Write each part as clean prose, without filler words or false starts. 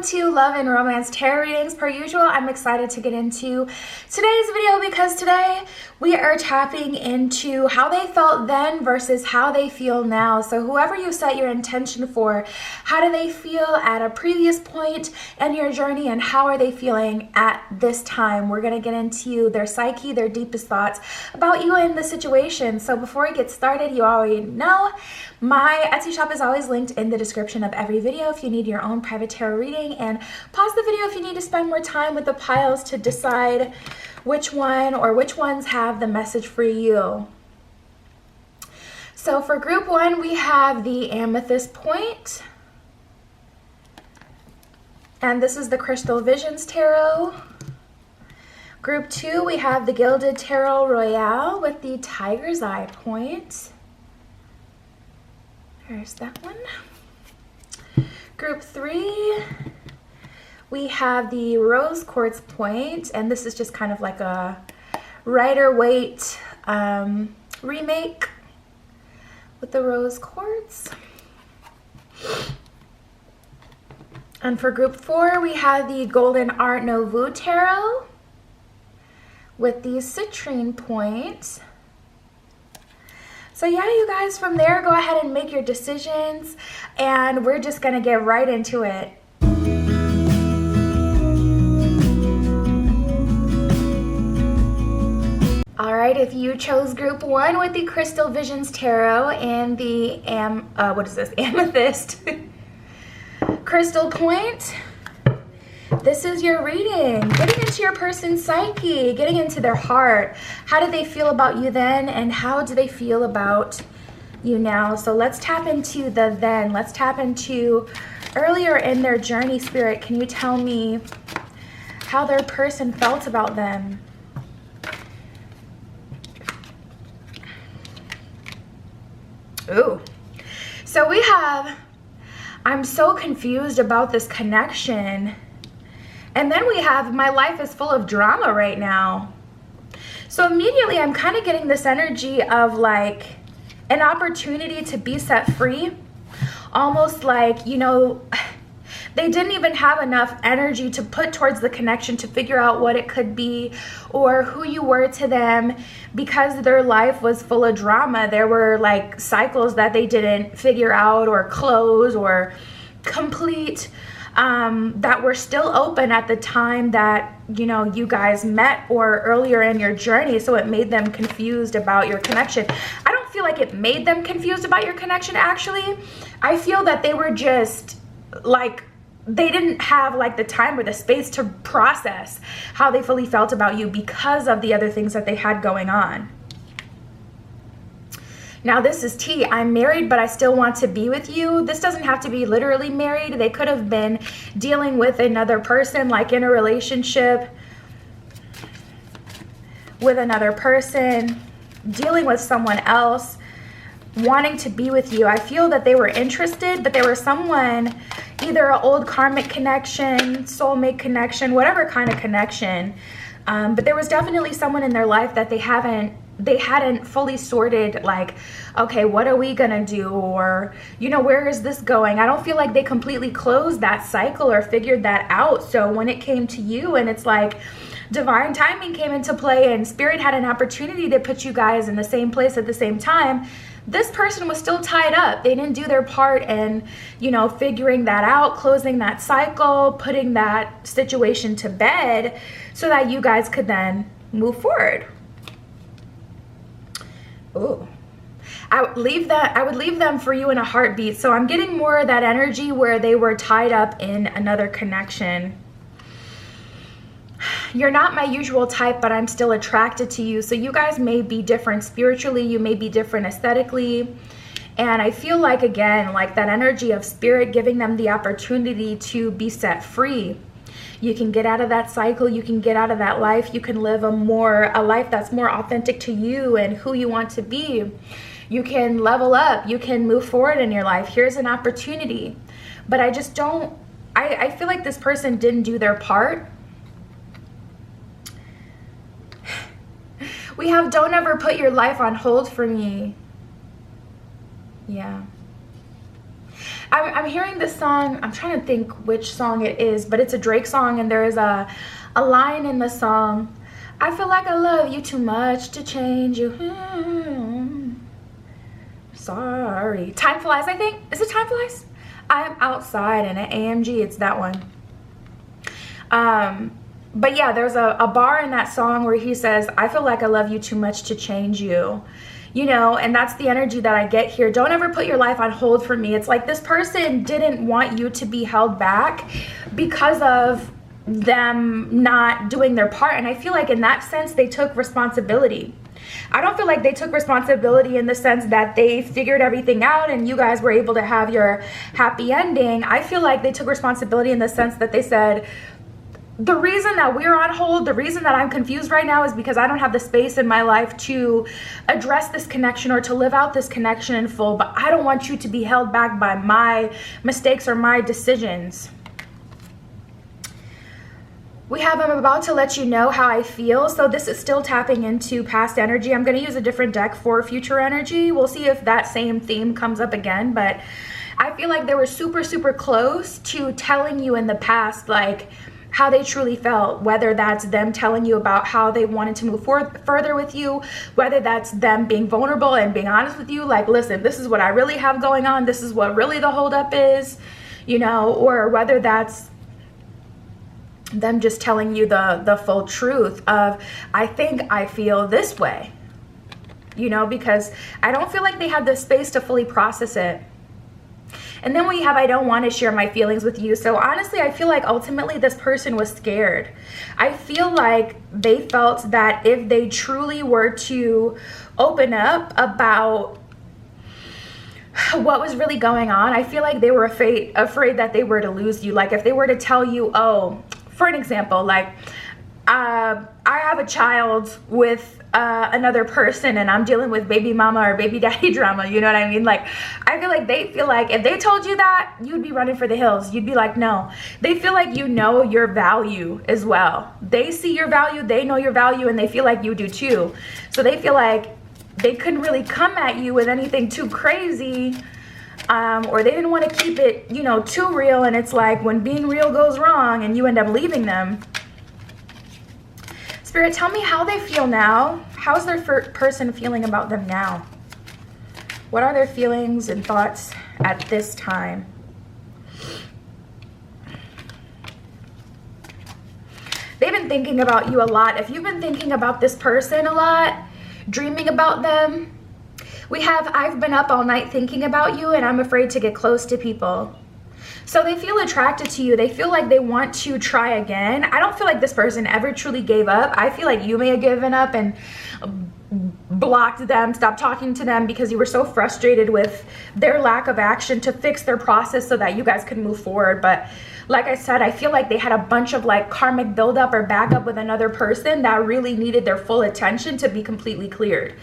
to Love and Romance Tarot readings. Per usual, I'm excited to get into today's video because today we are tapping into how they felt then versus how they feel now. So whoever you set your intention for, how do they feel at a previous point in your journey and how are they feeling at this time? We're going to get into their psyche, their deepest thoughts about you and the situation. So before we get started, you already know my Etsy shop is always linked in the description of every video if you need your own private tarot reading, and pause the video if you need to spend more time with the piles to decide which one or which ones have the message for you. So for group one, we have the Amethyst Point, and this is the Crystal Visions Tarot. Group two, we have the Gilded Tarot Royale with the Tiger's Eye Point. There's that one. Group three, we have the Rose Quartz Point, and this is just kind of like a Rider-Waite remake with the Rose Quartz. And for group four, we have the Golden Art Nouveau Tarot with the Citrine Point. So yeah, you guys, from there, go ahead and make your decisions, and we're just gonna get right into it. All right, if you chose group one with the Crystal Visions Tarot and the Amethyst Crystal Point, this is your reading, getting into your person's psyche, getting into their heart. How did they feel about you then, and how do they feel about you now? So let's tap into the then. Let's tap into earlier in their journey. Spirit, can you tell me how their person felt about them? Ooh. So we have, I'm so confused about this connection. And then we have, my life is full of drama right now. So immediately I'm kind of getting this energy of like an opportunity to be set free. Almost like, you know, they didn't even have enough energy to put towards the connection to figure out what it could be or who you were to them, because their life was full of drama. There were like cycles that they didn't figure out or close or complete, that were still open at the time that, you know, you guys met or earlier in your journey. So it made them confused about your connection. I don't feel like it made them confused about your connection, actually. I feel that they were just like, they didn't have like the time or the space to process how they fully felt about you because of the other things that they had going on. Now this is T. I'm married, but I still want to be with you. This doesn't have to be literally married. They could have been dealing with another person, like in a relationship with another person, dealing with someone else, wanting to be with you. I feel that they were interested, but they were someone, either an old karmic connection, soulmate connection, whatever kind of connection. But there was definitely someone in their life that they hadn't fully sorted, like, okay, what are we gonna do, or, you know, where is this going? I don't feel like they completely closed that cycle or figured that out. So when it came to you, and it's like divine timing came into play and spirit had an opportunity to put you guys in the same place at the same time, this person was still tied up. They didn't do their part in, you know, figuring that out, closing that cycle, putting that situation to bed so that you guys could then move forward. Ooh. I would leave them for you in a heartbeat. So I'm getting more of that energy where they were tied up in another connection. You're not my usual type, but I'm still attracted to you. So you guys may be different spiritually. You may be different aesthetically. And I feel like, again, like that energy of spirit giving them the opportunity to be set free. You can get out of that cycle. You can get out of that life. You can live a life that's more authentic to you and who you want to be. You can level up. You can move forward in your life. Here's an opportunity. But I just don't, I feel like this person didn't do their part. We have, don't ever put your life on hold for me. Yeah. I'm hearing this song. I'm trying to think which song it is, but it's a Drake song, and there is a line in the song. I feel like I love you too much to change you. Sorry. Time Flies, I think. Is it Time Flies? I'm outside in an AMG. It's that one. But yeah, there's a bar in that song where he says, I feel like I love you too much to change you. You know, and that's the energy that I get here. Don't ever put your life on hold for me. It's like this person didn't want you to be held back because of them not doing their part. And I feel like in that sense, they took responsibility. I don't feel like they took responsibility in the sense that they figured everything out and you guys were able to have your happy ending. I feel like they took responsibility in the sense that they said, the reason that we're on hold, the reason that I'm confused right now is because I don't have the space in my life to address this connection or to live out this connection in full, but I don't want you to be held back by my mistakes or my decisions. We have, I'm about to let you know how I feel. So this is still tapping into past energy. I'm going to use a different deck for future energy. We'll see if that same theme comes up again, but I feel like they were super, super close to telling you in the past, like, how they truly felt, whether that's them telling you about how they wanted to move further with you, whether that's them being vulnerable and being honest with you, like, listen, this is what I really have going on, this is what really the holdup is, you know, or whether that's them just telling you the full truth of, I think I feel this way, you know, because I don't feel like they had the space to fully process it. And then we have, I don't want to share my feelings with you. So honestly, I feel like ultimately this person was scared. I feel like they felt that if they truly were to open up about what was really going on, I feel like they were afraid that they were to lose you. Like if they were to tell you, oh, for an example, like I have a child with another person and I'm dealing with baby mama or baby daddy drama, you know what I mean? Like I feel like they feel like if they told you that, you'd be running for the hills. You'd be like, no. They feel like you know your value as well. They see your value, they know your value, and they feel like you do too. So they feel like they couldn't really come at you with anything too crazy, or they didn't want to keep it, you know, too real. And it's like when being real goes wrong and you end up leaving them. Spirit, tell me how they feel now. How's their person feeling about them now? What are their feelings and thoughts at this time? They've been thinking about you a lot. If you've been thinking about this person a lot, dreaming about them, we have, I've been up all night thinking about you and I'm afraid to get close to people. So they feel attracted to you. They feel like they want to try again. I don't feel like this person ever truly gave up. I feel like you may have given up and blocked them, stopped talking to them because you were so frustrated with their lack of action to fix their process so that you guys could move forward. But like I said, I feel like they had a bunch of like karmic buildup or backup with another person that really needed their full attention to be completely cleared.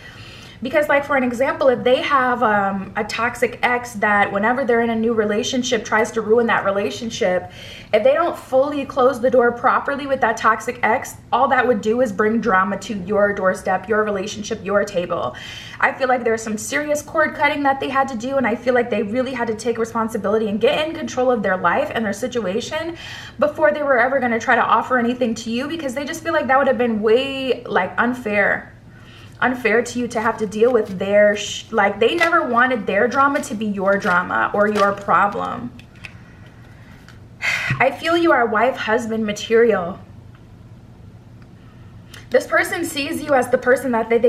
Because like for an example, if they have a toxic ex that whenever they're in a new relationship tries to ruin that relationship, if they don't fully close the door properly with that toxic ex, all that would do is bring drama to your doorstep, your relationship, your table. I feel like there's some serious cord cutting that they had to do, and I feel like they really had to take responsibility and get in control of their life and their situation before they were ever going to try to offer anything to you, because they just feel like that would have been way like unfair to you to have to deal with their like they never wanted their drama to be your drama or your problem. I feel you are wife husband material. This person sees you as the person that they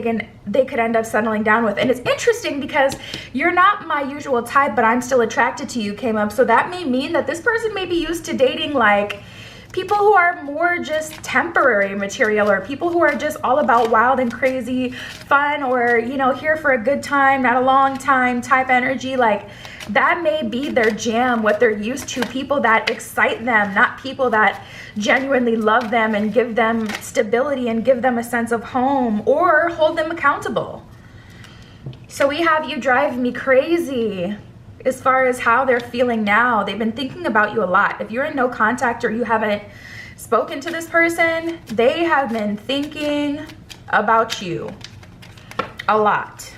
could end up settling down with. And it's interesting because you're not my usual type, but I'm still attracted to you came up. So that may mean that this person may be used to dating like people who are more just temporary material, or people who are just all about wild and crazy fun, or, you know, here for a good time, not a long time type energy. Like that may be their jam, what they're used to, people that excite them, not people that genuinely love them and give them stability and give them a sense of home or hold them accountable. So we have you drive me crazy. As far as how they're feeling now, they've been thinking about you a lot. If you're in no contact or you haven't spoken to this person, they have been thinking about you a lot.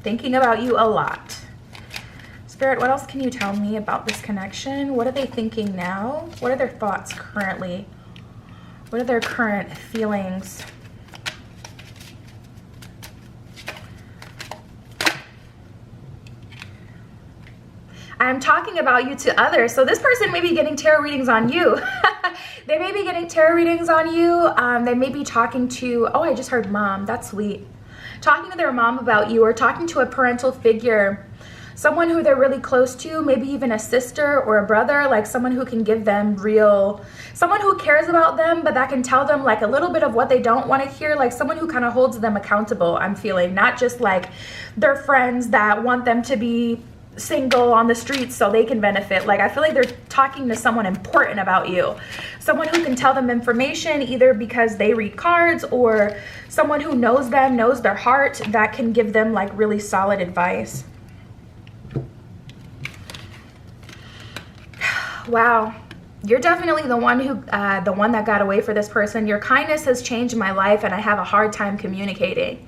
Thinking about you a lot. Spirit, what else can you tell me about this connection? What are they thinking now? What are their thoughts currently? What are their current feelings? I'm talking about you to others. So this person may be getting tarot readings on you. They may be getting tarot readings on you. They may be talking to, oh, I just heard mom. That's sweet. Talking to their mom about you, or talking to a parental figure. Someone who they're really close to, maybe even a sister or a brother, like someone who can give them someone who cares about them, but that can tell them like a little bit of what they don't want to hear, like someone who kind of holds them accountable, I'm feeling. Not just like their friends that want them to be single on the streets so they can benefit. Like I feel like they're talking to someone important about you, someone who can tell them information either because they read cards, or someone who knows them, knows their heart, that can give them like really solid advice. Wow, you're definitely the one that got away for this person. Your kindness has changed my life and I have a hard time communicating.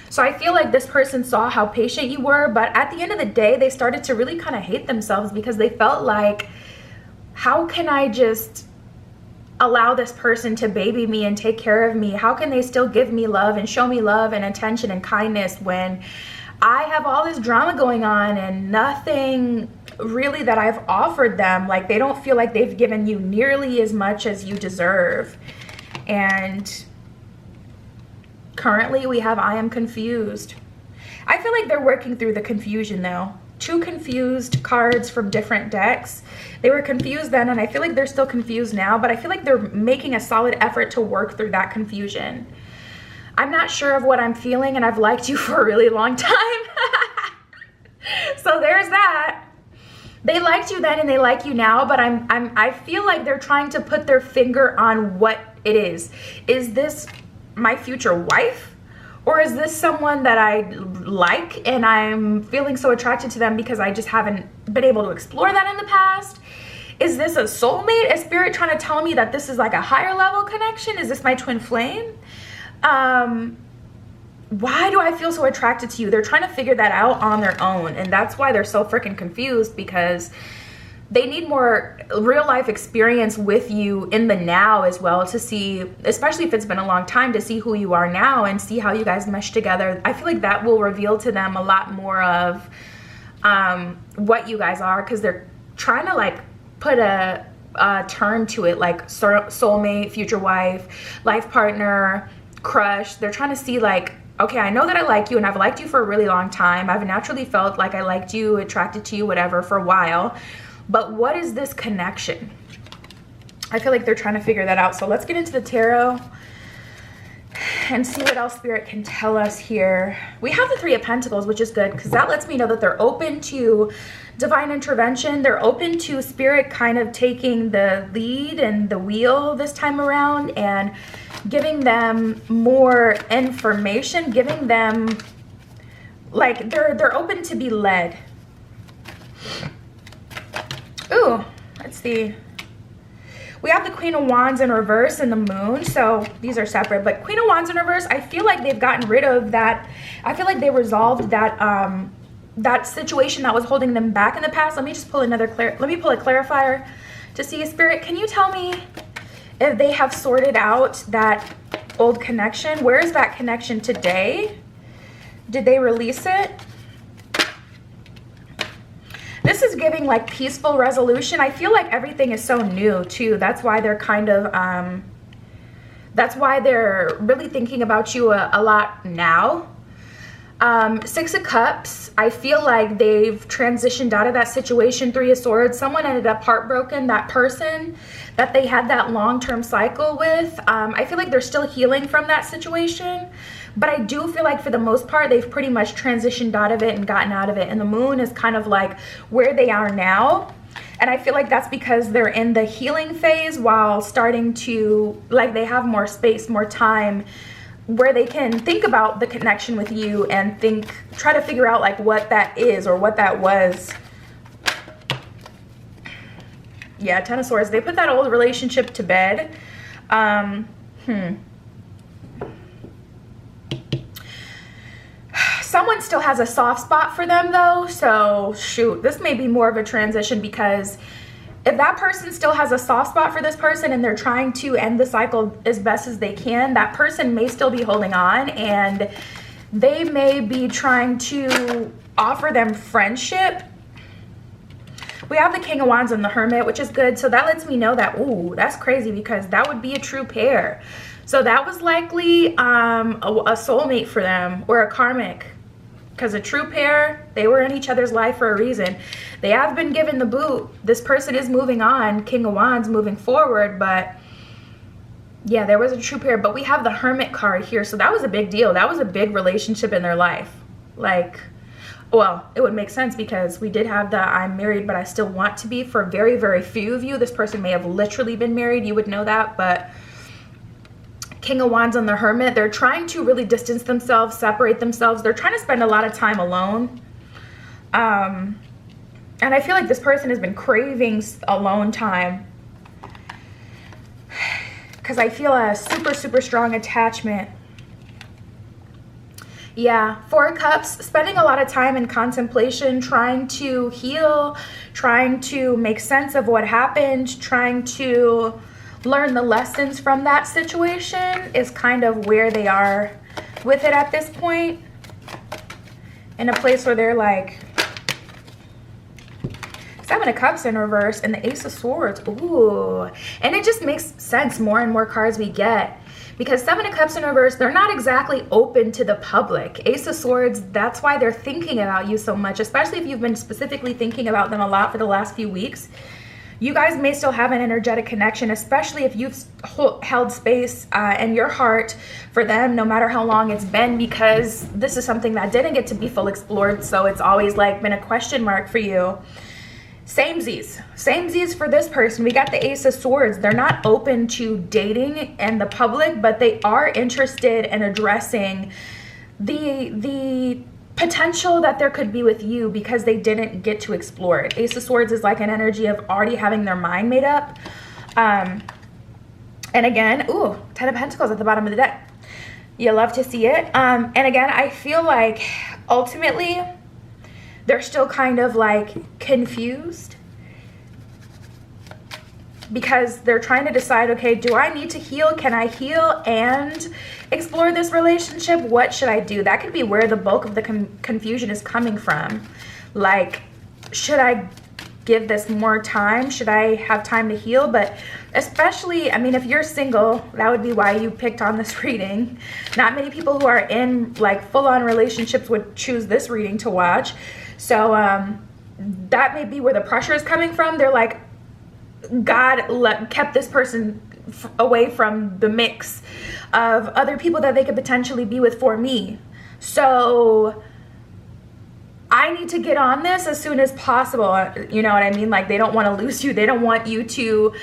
So I feel like this person saw how patient you were, but at the end of the day, they started to really kind of hate themselves because they felt like, how can I just allow this person to baby me and take care of me? How can they still give me love and show me love and attention and kindness when I have all this drama going on and nothing really that I've offered them? Like they don't feel like they've given you nearly as much as you deserve. And currently we have I am confused. I feel like they're working through the confusion though. Two confused cards from different decks. They were confused then and I feel like they're still confused now, but I feel like they're making a solid effort to work through that confusion. I'm not sure of what I'm feeling and I've liked you for a really long time. So there's that. They liked you then and they like you now, but I feel like they're trying to put their finger on what it is. Is this my future wife? Or is this someone that I like and I'm feeling so attracted to them because I just haven't been able to explore that in the past? Is this a soulmate? Is spirit trying to tell me that this is like a higher level connection? Is this my twin flame? Why do I feel so attracted to you? They're trying to figure that out on their own. And that's why they're so freaking confused, because they need more real life experience with you in the now as well to see, especially if it's been a long time, to see who you are now and see how you guys mesh together. I feel like that will reveal to them a lot more of what you guys are, because they're trying to like put a term to it, like soulmate, future wife, life partner, crush. They're trying to see like, okay, I know that I like you and I've liked you for a really long time. I've naturally felt like I liked you, attracted to you, whatever, for a while. But what is this connection? I feel like they're trying to figure that out. So let's get into the tarot and see what else spirit can tell us here. We have the Three of Pentacles, which is good because that lets me know that they're open to divine intervention. They're open to spirit kind of taking the lead and the wheel this time around and giving them more information, giving them like they're open to be led. Ooh, let's see. We have the Queen of Wands in reverse and the Moon, so these are separate. But Queen of Wands in reverse, I feel like they've gotten rid of that. I feel like they resolved that that situation that was holding them back in the past. Let me just pull another let me pull a clarifier to see. Spirit, can you tell me if they have sorted out that old connection? Where is that connection today? Did they release it? This is giving like peaceful resolution. I feel like everything is so new too. That's why they're kind of, that's why they're really thinking about you a lot now. Six of Cups, I feel like they've transitioned out of that situation. Three of Swords, someone ended up heartbroken. That person that they had that long-term cycle with, I feel like they're still healing from that situation. But I do feel like for the most part, they've pretty much transitioned out of it and gotten out of it. And the Moon is kind of like where they are now. And I feel like that's because they're in the healing phase while starting to, like, they have more space, more time where they can think about the connection with you and try to figure out like what that is or what that was. Yeah, Ten of Swords, they put that old relationship to bed. someone still has a soft spot for them though. So shoot, this may be more of a transition, because if that person still has a soft spot for this person and they're trying to end the cycle as best as they can, that person may still be holding on, and they may be trying to offer them friendship. We have the King of Wands and the Hermit, which is good. So that lets me know that, ooh, that's crazy, because that would be a true pair. So that was likely a soulmate for them, or a karmic. Because a true pair, they were in each other's life for a reason. They have been given the boot. This person is moving on, King of Wands, moving forward. But yeah, there was a true pair. But we have the Hermit card here. So that was a big deal. That was a big relationship in their life. Like, well, it would make sense, because we did have the I'm married but I still want to be. For very, very few of you, this person may have literally been married. You would know that. But King of Wands and the Hermit, they're trying to really distance themselves, separate themselves. They're trying to spend a lot of time alone. And I feel like this person has been craving alone time, because I feel a super, super strong attachment. Yeah, Four of Cups, spending a lot of time in contemplation, trying to heal, trying to make sense of what happened, trying to learn the lessons from that situation is kind of where they are with it at this point. In a place where they're like, Seven of Cups in reverse and the Ace of Swords. Ooh, and it just makes sense more and more cards we get, because Seven of Cups in reverse, they're not exactly open to the public. Ace of Swords, that's why they're thinking about you so much, especially if you've been specifically thinking about them a lot for the last few weeks. You guys may still have an energetic connection, especially if you've held space in your heart for them, no matter how long it's been, because this is something that didn't get to be full explored. So it's always like been a question mark for you. Samesies for this person. We got the Ace of Swords. They're not open to dating and the public, but they are interested in addressing the potential that there could be with you, because they didn't get to explore it. Ace of Swords is like an energy of already having their mind made up. And again, ooh, Ten of Pentacles at the bottom of the deck. You love to see it. And again, I feel like ultimately they're still kind of like confused, because they're trying to decide, okay, do I need to heal? Can I heal and explore this relationship? What should I do? That could be where the bulk of the confusion is coming from. Like, should I give this more time? Should I have time to heal? But especially, I mean, if you're single, that would be why you picked on this reading. Not many people who are in like full-on relationships would choose this reading to watch. So that may be where the pressure is coming from. They're like, God kept this person away from the mix of other people that they could potentially be with for me. So I need to get on this as soon as possible. You know what I mean? Like, they don't want to lose you. They don't want you to,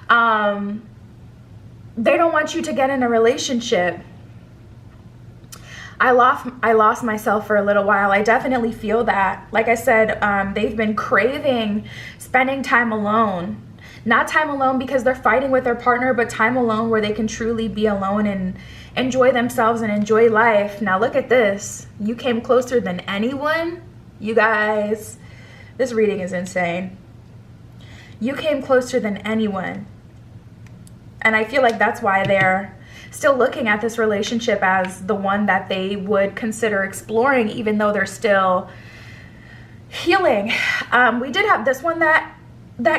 they don't want you to get in a relationship. I lost myself for a little while. I definitely feel that. Like I said, they've been craving spending time alone. Not time alone because they're fighting with their partner, but time alone where they can truly be alone and enjoy themselves and enjoy life. Now look at this. You came closer than anyone. You guys, this reading is insane. You came closer than anyone. And I feel like that's why they're still looking at this relationship as the one that they would consider exploring, even though they're still healing. We did have this one that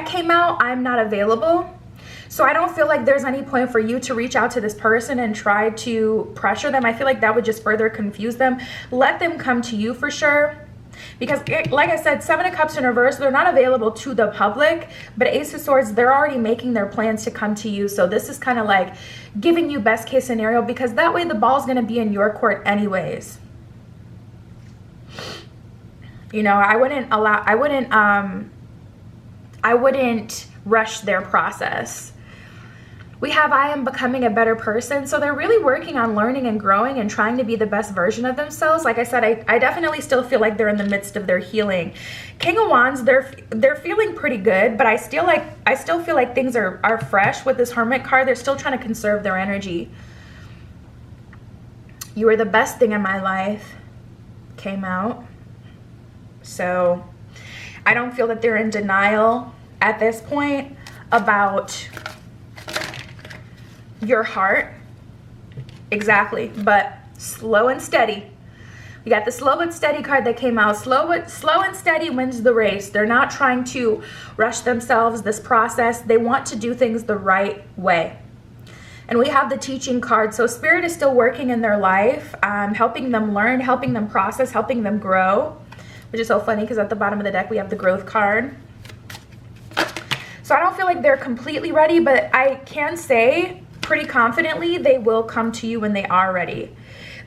came out. I'm not available. So I don't feel like there's any point for you to reach out to this person and try to pressure them. I feel like that would just further confuse them. Let them come to you for sure. Because like I said, Seven of Cups in reverse, they're not available to the public, but Ace of Swords, they're already making their plans to come to you. So this is kind of like giving you best case scenario, because that way the ball's going to be in your court anyways. You know, I wouldn't rush their process. We have I am becoming a better person. So they're really working on learning and growing and trying to be the best version of themselves. Like I said, I definitely still feel like they're in the midst of their healing. King of Wands, they're feeling pretty good, but I still feel like things are fresh with this Hermit card. They're still trying to conserve their energy. You are the best thing in my life. came out. So I don't feel that they're in denial at this point about your heart. Exactly, but slow and steady. We got the slow but steady card that came out. Slow and steady wins the race. They're not trying to rush themselves, this process. They want to do things the right way. And we have the teaching card. So Spirit is still working in their life, helping them learn, helping them process, helping them grow, which is so funny because at the bottom of the deck, we have the growth card. So I don't feel like they're completely ready, but I can say pretty confidently they will come to you when they are ready.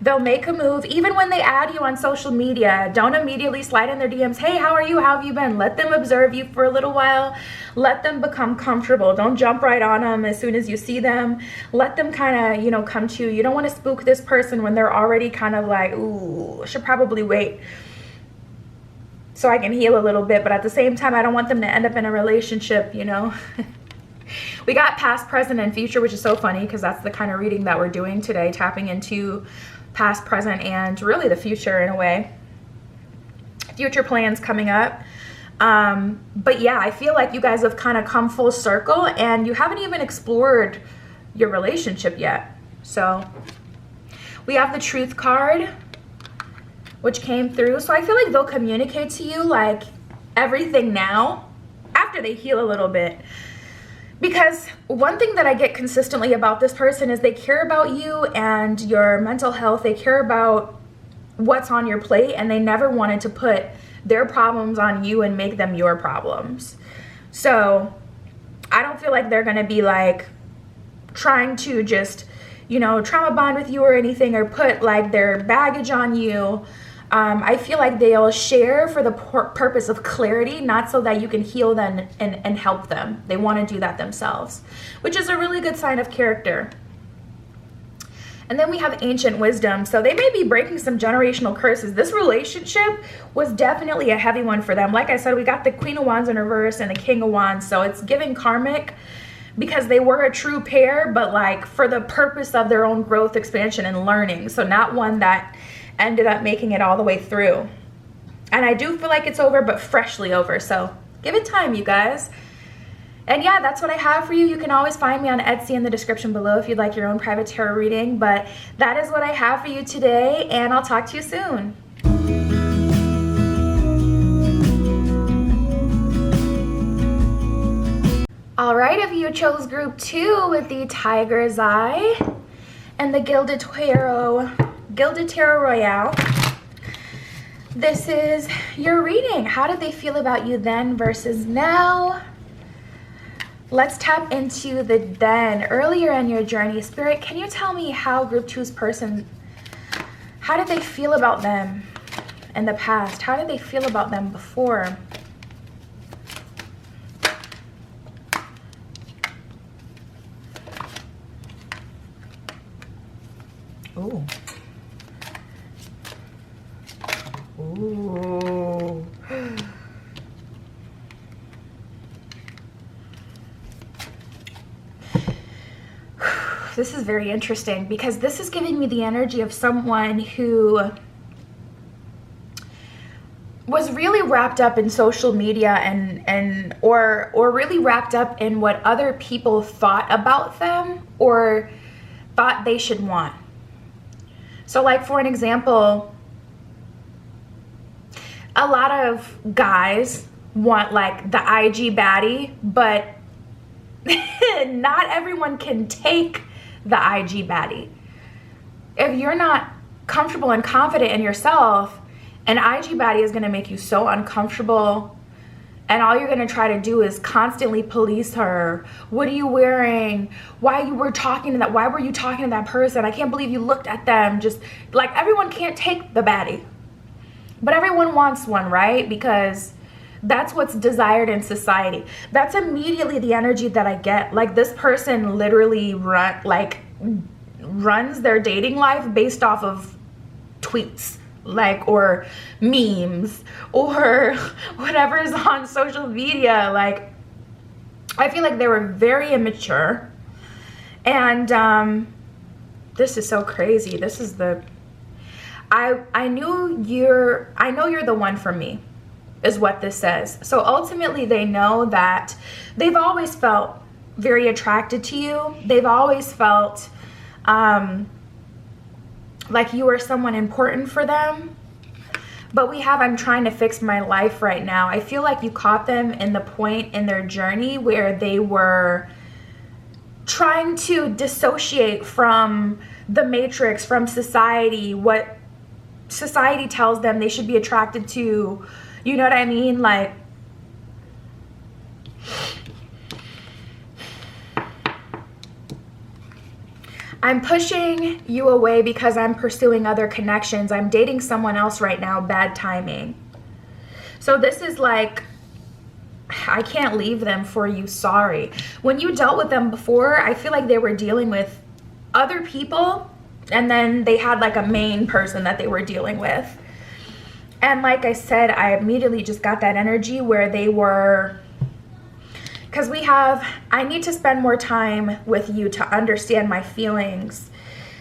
They'll make a move. Even when they add you on social media, don't immediately slide in their DMs. Hey, how are you? How have you been? Let them observe you for a little while. Let them become comfortable. Don't jump right on them as soon as you see them. Let them kind of, come to you. You don't want to spook this person when they're already kind of like, ooh, I should probably wait so I can heal a little bit. But at the same time, I don't want them to end up in a relationship, We got past, present, and future, which is so funny because that's the kind of reading that we're doing today, tapping into past, present, and really the future in a way. Future plans coming up. But yeah, I feel like you guys have kind of come full circle and you haven't even explored your relationship yet. So we have the truth card, which came through. So I feel like they'll communicate to you like everything now after they heal a little bit. Because one thing that I get consistently about this person is they care about you and your mental health. They care about what's on your plate, and they never wanted to put their problems on you and make them your problems. So I don't feel like they're going to be like trying to just, trauma bond with you or anything, or put like their baggage on you. I feel like they'll share for the purpose of clarity, not so that you can heal them and help them. They want to do that themselves, which is a really good sign of character. And then we have ancient wisdom. So they may be breaking some generational curses. This relationship was definitely a heavy one for them. Like I said, we got the Queen of Wands in reverse and the King of Wands. So it's giving karmic because they were a true pair, but like for the purpose of their own growth, expansion, and learning. So not one that ended up making it all the way through. And I do feel like it's over, but freshly over. So give it time, you guys. And yeah, that's what I have for you. You can always find me on Etsy in the description below if you'd like your own private tarot reading. But that is what I have for you today, and I'll talk to you soon. All right, if you chose group 2 with the Tiger's Eye and the Gilded Tarot Royale, this is your reading. How did they feel about you then versus now? Let's tap into the then, earlier in your journey. Spirit, can you tell me how group 2's person, how did they feel about them in the past? How did they feel about them before? Ooh. Ooh. This is very interesting because this is giving me the energy of someone who was really wrapped up in social media or really wrapped up in what other people thought about them or thought they should want. So like for an example, a lot of guys want like the IG baddie, but not everyone can take the IG baddie. If you're not comfortable and confident in yourself, an IG baddie is going to make you so uncomfortable, and all you're going to try to do is constantly police her. What are you wearing? Why were you talking to that person? I can't believe you looked at them. Just like everyone can't take the baddie, but everyone wants one, right? Because that's what's desired in society. That's immediately the energy that I get. Like this person literally runs their dating life based off of tweets, like, or memes, or whatever is on social media. Like, I feel like they were very immature. And this is so crazy. I know you're the one for me, is what this says. So ultimately they know that they've always felt very attracted to you. They've always felt like you are someone important for them. But I'm trying to fix my life right now. I feel like you caught them in the point in their journey where they were trying to dissociate from the matrix, from society, what society tells them they should be attracted to. You know what I mean? Like, I'm pushing you away because I'm pursuing other connections. I'm dating someone else right now. Bad timing. So this is like, I can't leave them for you. Sorry. When you dealt with them before, I feel like they were dealing with other people, and then they had like a main person that they were dealing with. And like I said, I immediately just got that energy where they were, because I need to spend more time with you to understand my feelings.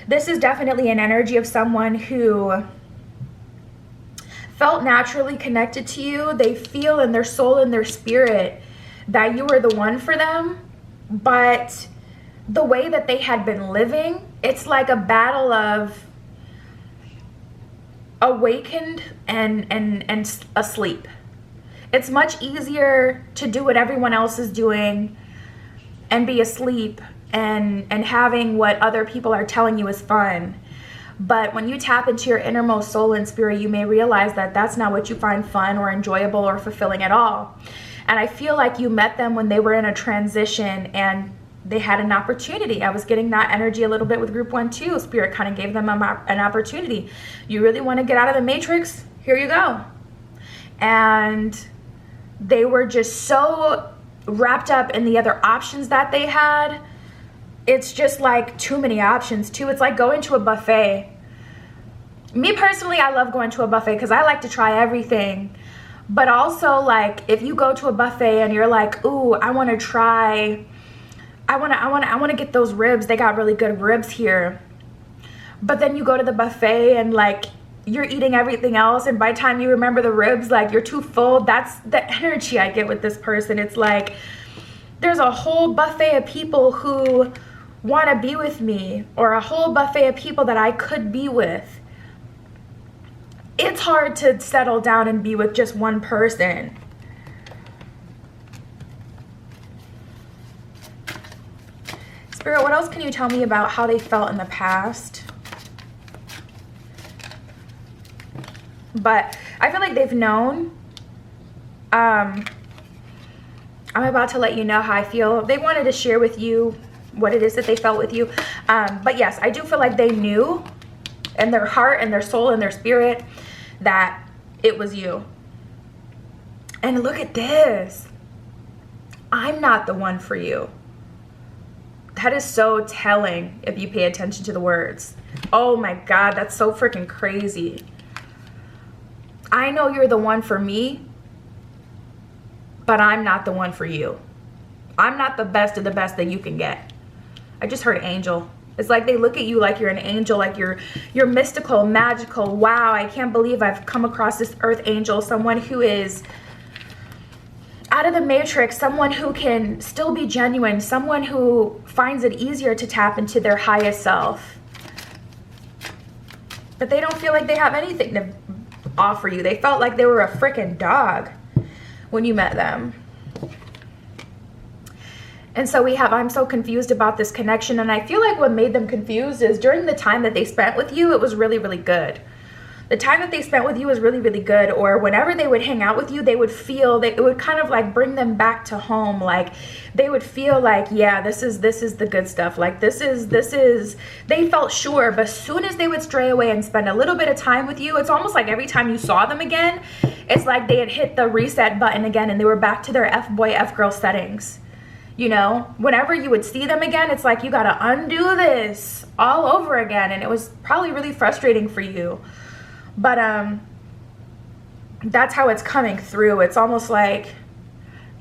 This is definitely an energy of someone who felt naturally connected to you. They feel in their soul and their spirit that you were the one for them. But the way that they had been living, it's like a battle of awakened and asleep. It's much easier to do what everyone else is doing and be asleep and having what other people are telling you is fun. But when you tap into your innermost soul and spirit, you may realize that that's not what you find fun or enjoyable or fulfilling at all. And I feel like you met them when they were in a transition and they had an opportunity. I was getting that energy a little bit with group 1 too. Spirit kind of gave them an opportunity. You really want to get out of the matrix? Here you go. And they were just so wrapped up in the other options that they had. It's just like too many options too. It's like going to a buffet. Me personally, I love going to a buffet because I like to try everything. But also, like, if you go to a buffet and you're like, ooh, I want to get those ribs. They got really good ribs here. But then you go to the buffet and like you're eating everything else, and by the time you remember the ribs, like, you're too full. That's the energy I get with this person. It's like there's a whole buffet of people who want to be with me, or a whole buffet of people that I could be with. It's hard to settle down and be with just one person. Spirit, what else can you tell me about how they felt in the past? But I feel like they've known. I'm about to let you know how I feel. They wanted to share with you what it is that they felt with you. But yes, I do feel like they knew in their heart and their soul and their spirit that it was you. And look at this. I'm not the one for you. That is so telling if you pay attention to the words. Oh my God, that's so freaking crazy. I know you're the one for me, but I'm not the one for you. I'm not the best of the best that you can get. I just heard angel. It's like they look at you like you're an angel, like you're mystical, magical. Wow, I can't believe I've come across this earth angel, someone who is out of the matrix, someone who can still be genuine, someone who finds it easier to tap into their highest self. But they don't feel like they have anything to offer you. They felt like they were a freaking dog when you met them. And so I'm so confused about this connection. And I feel like what made them confused is during the time that they spent with you, it was really, really good. The time that they spent with you was really, really good. Or whenever they would hang out with you, they would feel that it would kind of like bring them back to home. Like they would feel like, yeah, this is the good stuff. Like this is, they felt sure. But as soon as they would stray away and spend a little bit of time with you, it's almost like every time you saw them again, it's like they had hit the reset button again and they were back to their F-boy, F-girl settings. You know, whenever you would see them again, it's like you got to undo this all over again. And it was probably really frustrating for you. But that's how it's coming through. It's almost like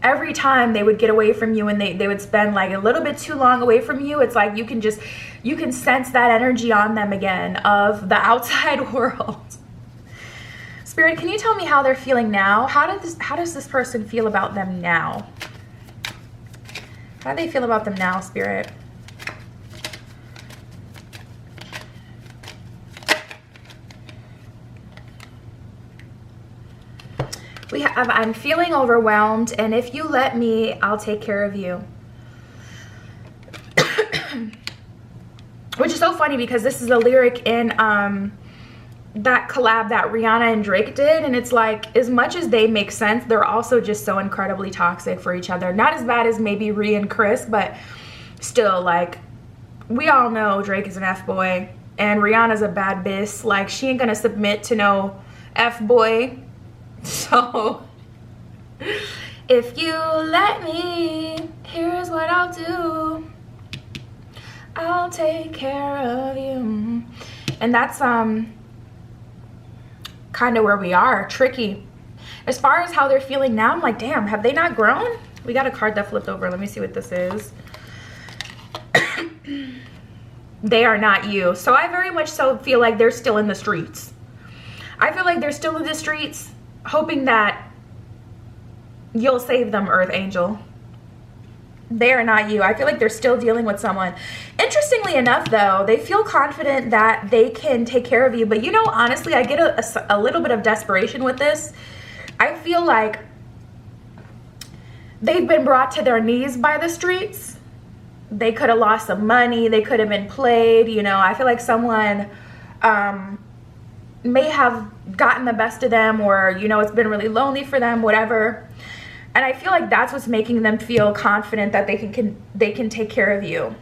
every time they would get away from you and they would spend like a little bit too long away from you, it's like you can sense that energy on them again of the outside world. Spirit, can you tell me how they're feeling now? How does this person feel about them now? How do they feel about them now, Spirit? We have, I'm feeling overwhelmed, and if you let me, I'll take care of you. Which is so funny because this is a lyric in that collab that Rihanna and Drake did, and it's like, as much as they make sense, they're also just so incredibly toxic for each other. Not as bad as maybe Rhi and Chris, but still, like, we all know Drake is an F-boy, and Rihanna's a bad bitch. Like, she ain't gonna submit to no F-boy. So, if you let me, here's what I'll do. I'll take care of you. And that's kind of where we are. Tricky. As far as how they're feeling now, I'm like, damn, have they not grown? We got a card that flipped over. Let me see what this is. They are not you. So I very much so feel like they're still in the streets. I feel like they're still in the streets, hoping that you'll save them, Earth Angel. They are not you. I feel like they're still dealing with someone. Interestingly enough, though, they feel confident that they can take care of you. But, you know, honestly, I get a little bit of desperation with this. I feel like they've been brought to their knees by the streets. They could have lost some money. They could have been played. You know, I feel like someone may have gotten the best of them, or, you know, it's been really lonely for them, whatever. And I feel like that's what's making them feel confident that they can take care of you.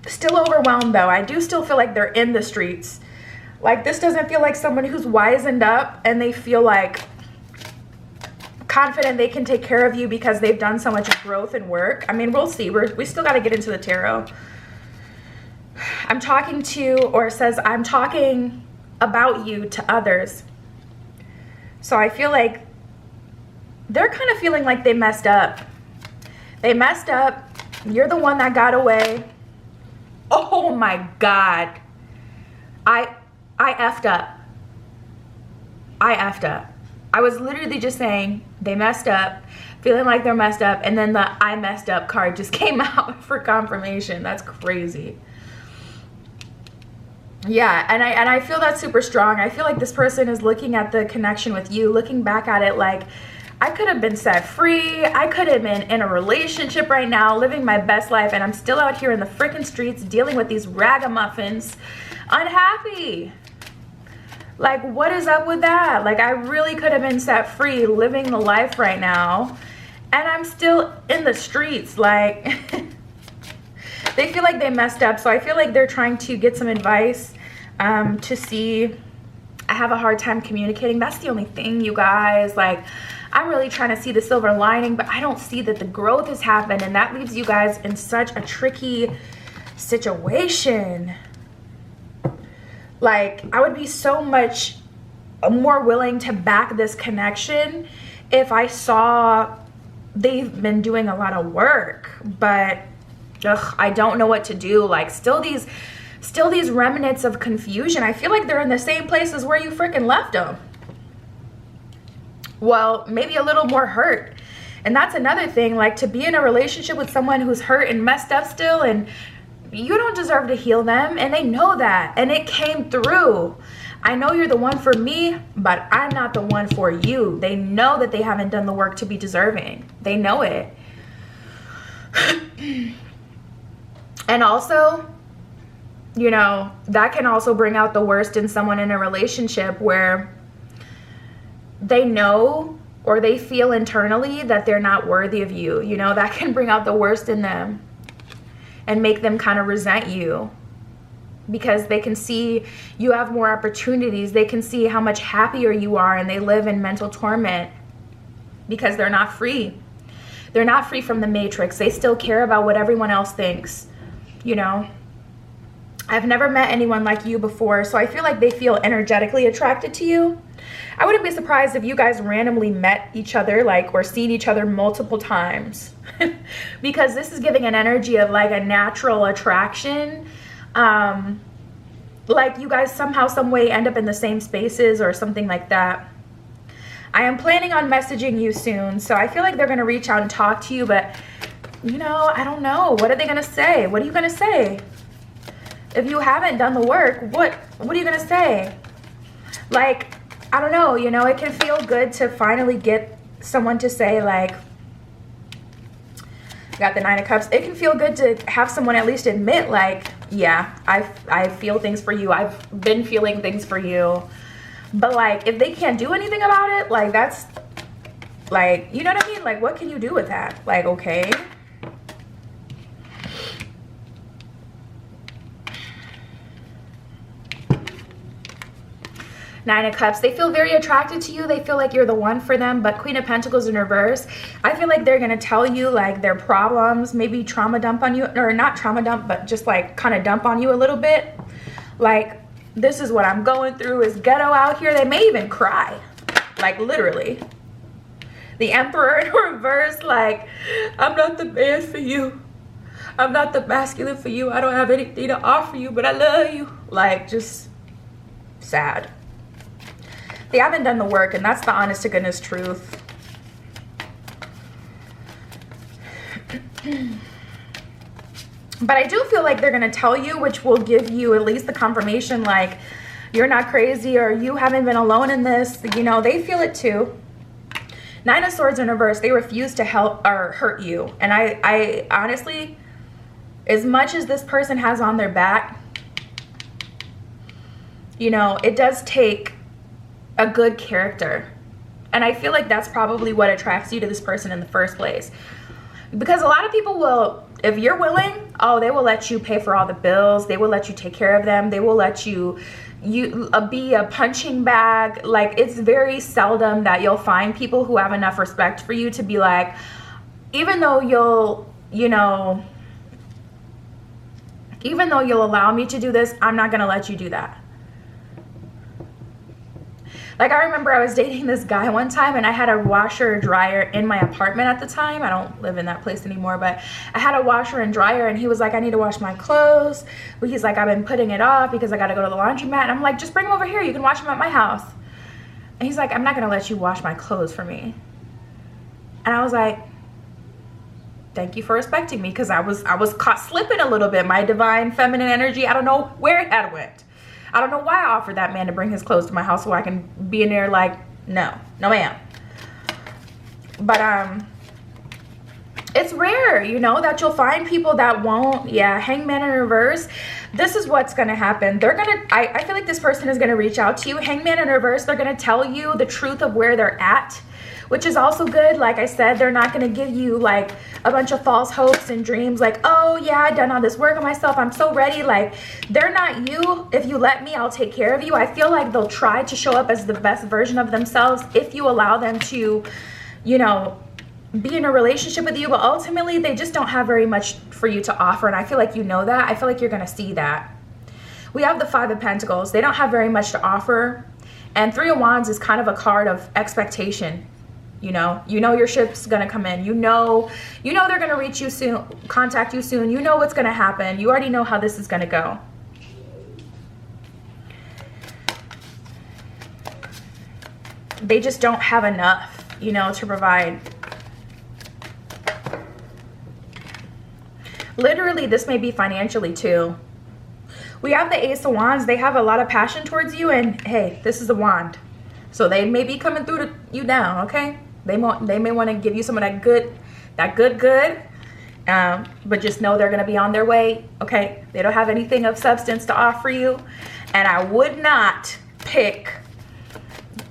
Still overwhelmed, though. I do still feel like they're in the streets. Like, this doesn't feel like someone who's wisened up and they feel like confident they can take care of you because they've done so much growth and work. I mean, we'll see. We still got to get into the tarot. I'm talking to, or it says, I'm talking about you to others. So I feel like they're kind of feeling like they messed up. They messed up. You're the one that got away. Oh my God. I effed up. I effed up. I was literally just saying they messed up, feeling like they're messed up, and then the I messed up card just came out for confirmation. That's crazy. Yeah, and I feel that's super strong. I feel like this person is looking at the connection with you, looking back at it like, I could have been set free. I could have been in a relationship right now, living my best life, and I'm still out here in the freaking streets dealing with these ragamuffins, unhappy. Like, what is up with that? Like, I really could have been set free, living the life right now, and I'm still in the streets. Like, they feel like they messed up, so I feel like they're trying to get some advice to see. I have a hard time communicating. That's the only thing, you guys. Like, I'm really trying to see the silver lining, but I don't see that the growth has happened, and that leaves you guys in such a tricky situation. Like, I would be so much more willing to back this connection if I saw they've been doing a lot of work, but I don't know what to do. Like, still these remnants of confusion. I feel like they're in the same places where you freaking left them. Well, maybe a little more hurt. And that's another thing, like, to be in a relationship with someone who's hurt and messed up still, and you don't deserve to heal them, and they know that, and it came through. I know you're the one for me, but I'm not the one for you. They know that they haven't done the work to be deserving. They know it. And also, you know, that can also bring out the worst in someone in a relationship where they know or they feel internally that they're not worthy of you. You know, that can bring out the worst in them and make them kind of resent you because they can see you have more opportunities. They can see how much happier you are, and they live in mental torment because they're not free. They're not free from the matrix. They still care about what everyone else thinks, you know. I've never met anyone like you before, so I feel like they feel energetically attracted to you. I wouldn't be surprised if you guys randomly met each other, like, or seen each other multiple times. Because this is giving an energy of like a natural attraction. Like you guys somehow, some way end up in the same spaces or something like that. I am planning on messaging you soon, so I feel like they're going to reach out and talk to you, but you know, I don't know. What are they going to say? What are you going to say? If you haven't done the work, what are you going to say? Like, I don't know, you know, it can feel good to finally get someone to say, like, got the 9 of Cups. It can feel good to have someone at least admit, like, yeah, I feel things for you. I've been feeling things for you. But like, if they can't do anything about it, like, that's like, you know what I mean? Like, what can you do with that? Like, okay. Nine of Cups. They feel very attracted to you. They feel like you're the one for them. But Queen of Pentacles in reverse, I feel like they're going to tell you like their problems, maybe trauma dump on you, or not trauma dump, but just like kind of dump on you a little bit. Like, this is what I'm going through, is ghetto out here. They may even cry, like literally. The Emperor in reverse, like, I'm not the man for you. I'm not the masculine for you. I don't have anything to offer you, but I love you. Like, just sad. They haven't done the work, and that's the honest to goodness truth. But I do feel like they're going to tell you, which will give you at least the confirmation, like, you're not crazy, or you haven't been alone in this. You know, they feel it too. 9 of Swords in reverse, they refuse to help or hurt you. And I honestly, as much as this person has on their back, you know, it does take a good character. And I feel like that's probably what attracts you to this person in the first place. Because a lot of people will, if you're willing, oh, they will let you pay for all the bills. They will let you take care of them. They will let you be a punching bag. Like, it's very seldom that you'll find people who have enough respect for you to be like, even though you'll, you know, even though you'll allow me to do this, I'm not going to let you do that. Like, I remember I was dating this guy one time, and I had a washer dryer in my apartment at the time. I don't live in that place anymore, but I had a washer and dryer, and he was like, I need to wash my clothes. But he's like, I've been putting it off because I got to go to the laundromat. And I'm like, just bring them over here. You can wash them at my house. And he's like, I'm not going to let you wash my clothes for me. And I was like, thank you for respecting me, because I was caught slipping a little bit. My divine feminine energy, I don't know where it had went. I don't know why I offered that man to bring his clothes to my house so I can be in there like, no ma'am. But it's rare, you know, that you'll find people that won't. Yeah, Hangman in reverse. This is what's going to happen. They're going to, I feel like this person is going to reach out to you. Hangman in reverse, they're going to tell you the truth of where they're at, which is also good. Like I said, they're not going to give you like a bunch of false hopes and dreams like, oh yeah, I've done all this work on myself, I'm so ready. Like, they're not you. If you let me, I'll take care of you. I feel like they'll try to show up as the best version of themselves if you allow them to, you know, be in a relationship with you. But ultimately, they just don't have very much for you to offer. And I feel like you know that. I feel like you're going to see that. We have the 5 of Pentacles. They don't have very much to offer. And 3 of Wands is kind of a card of expectation. You know your ship's gonna come in. You know they're gonna reach you soon, contact you soon. You know what's gonna happen. You already know how this is gonna go. They just don't have enough, you know, to provide. Literally, this may be financially too. We have the Ace of Wands. They have a lot of passion towards you, and hey, this is a wand. So they may be coming through to you down, okay? They may want to give you some of that good, but just know they're going to be on their way, okay? They don't have anything of substance to offer you, and I would not pick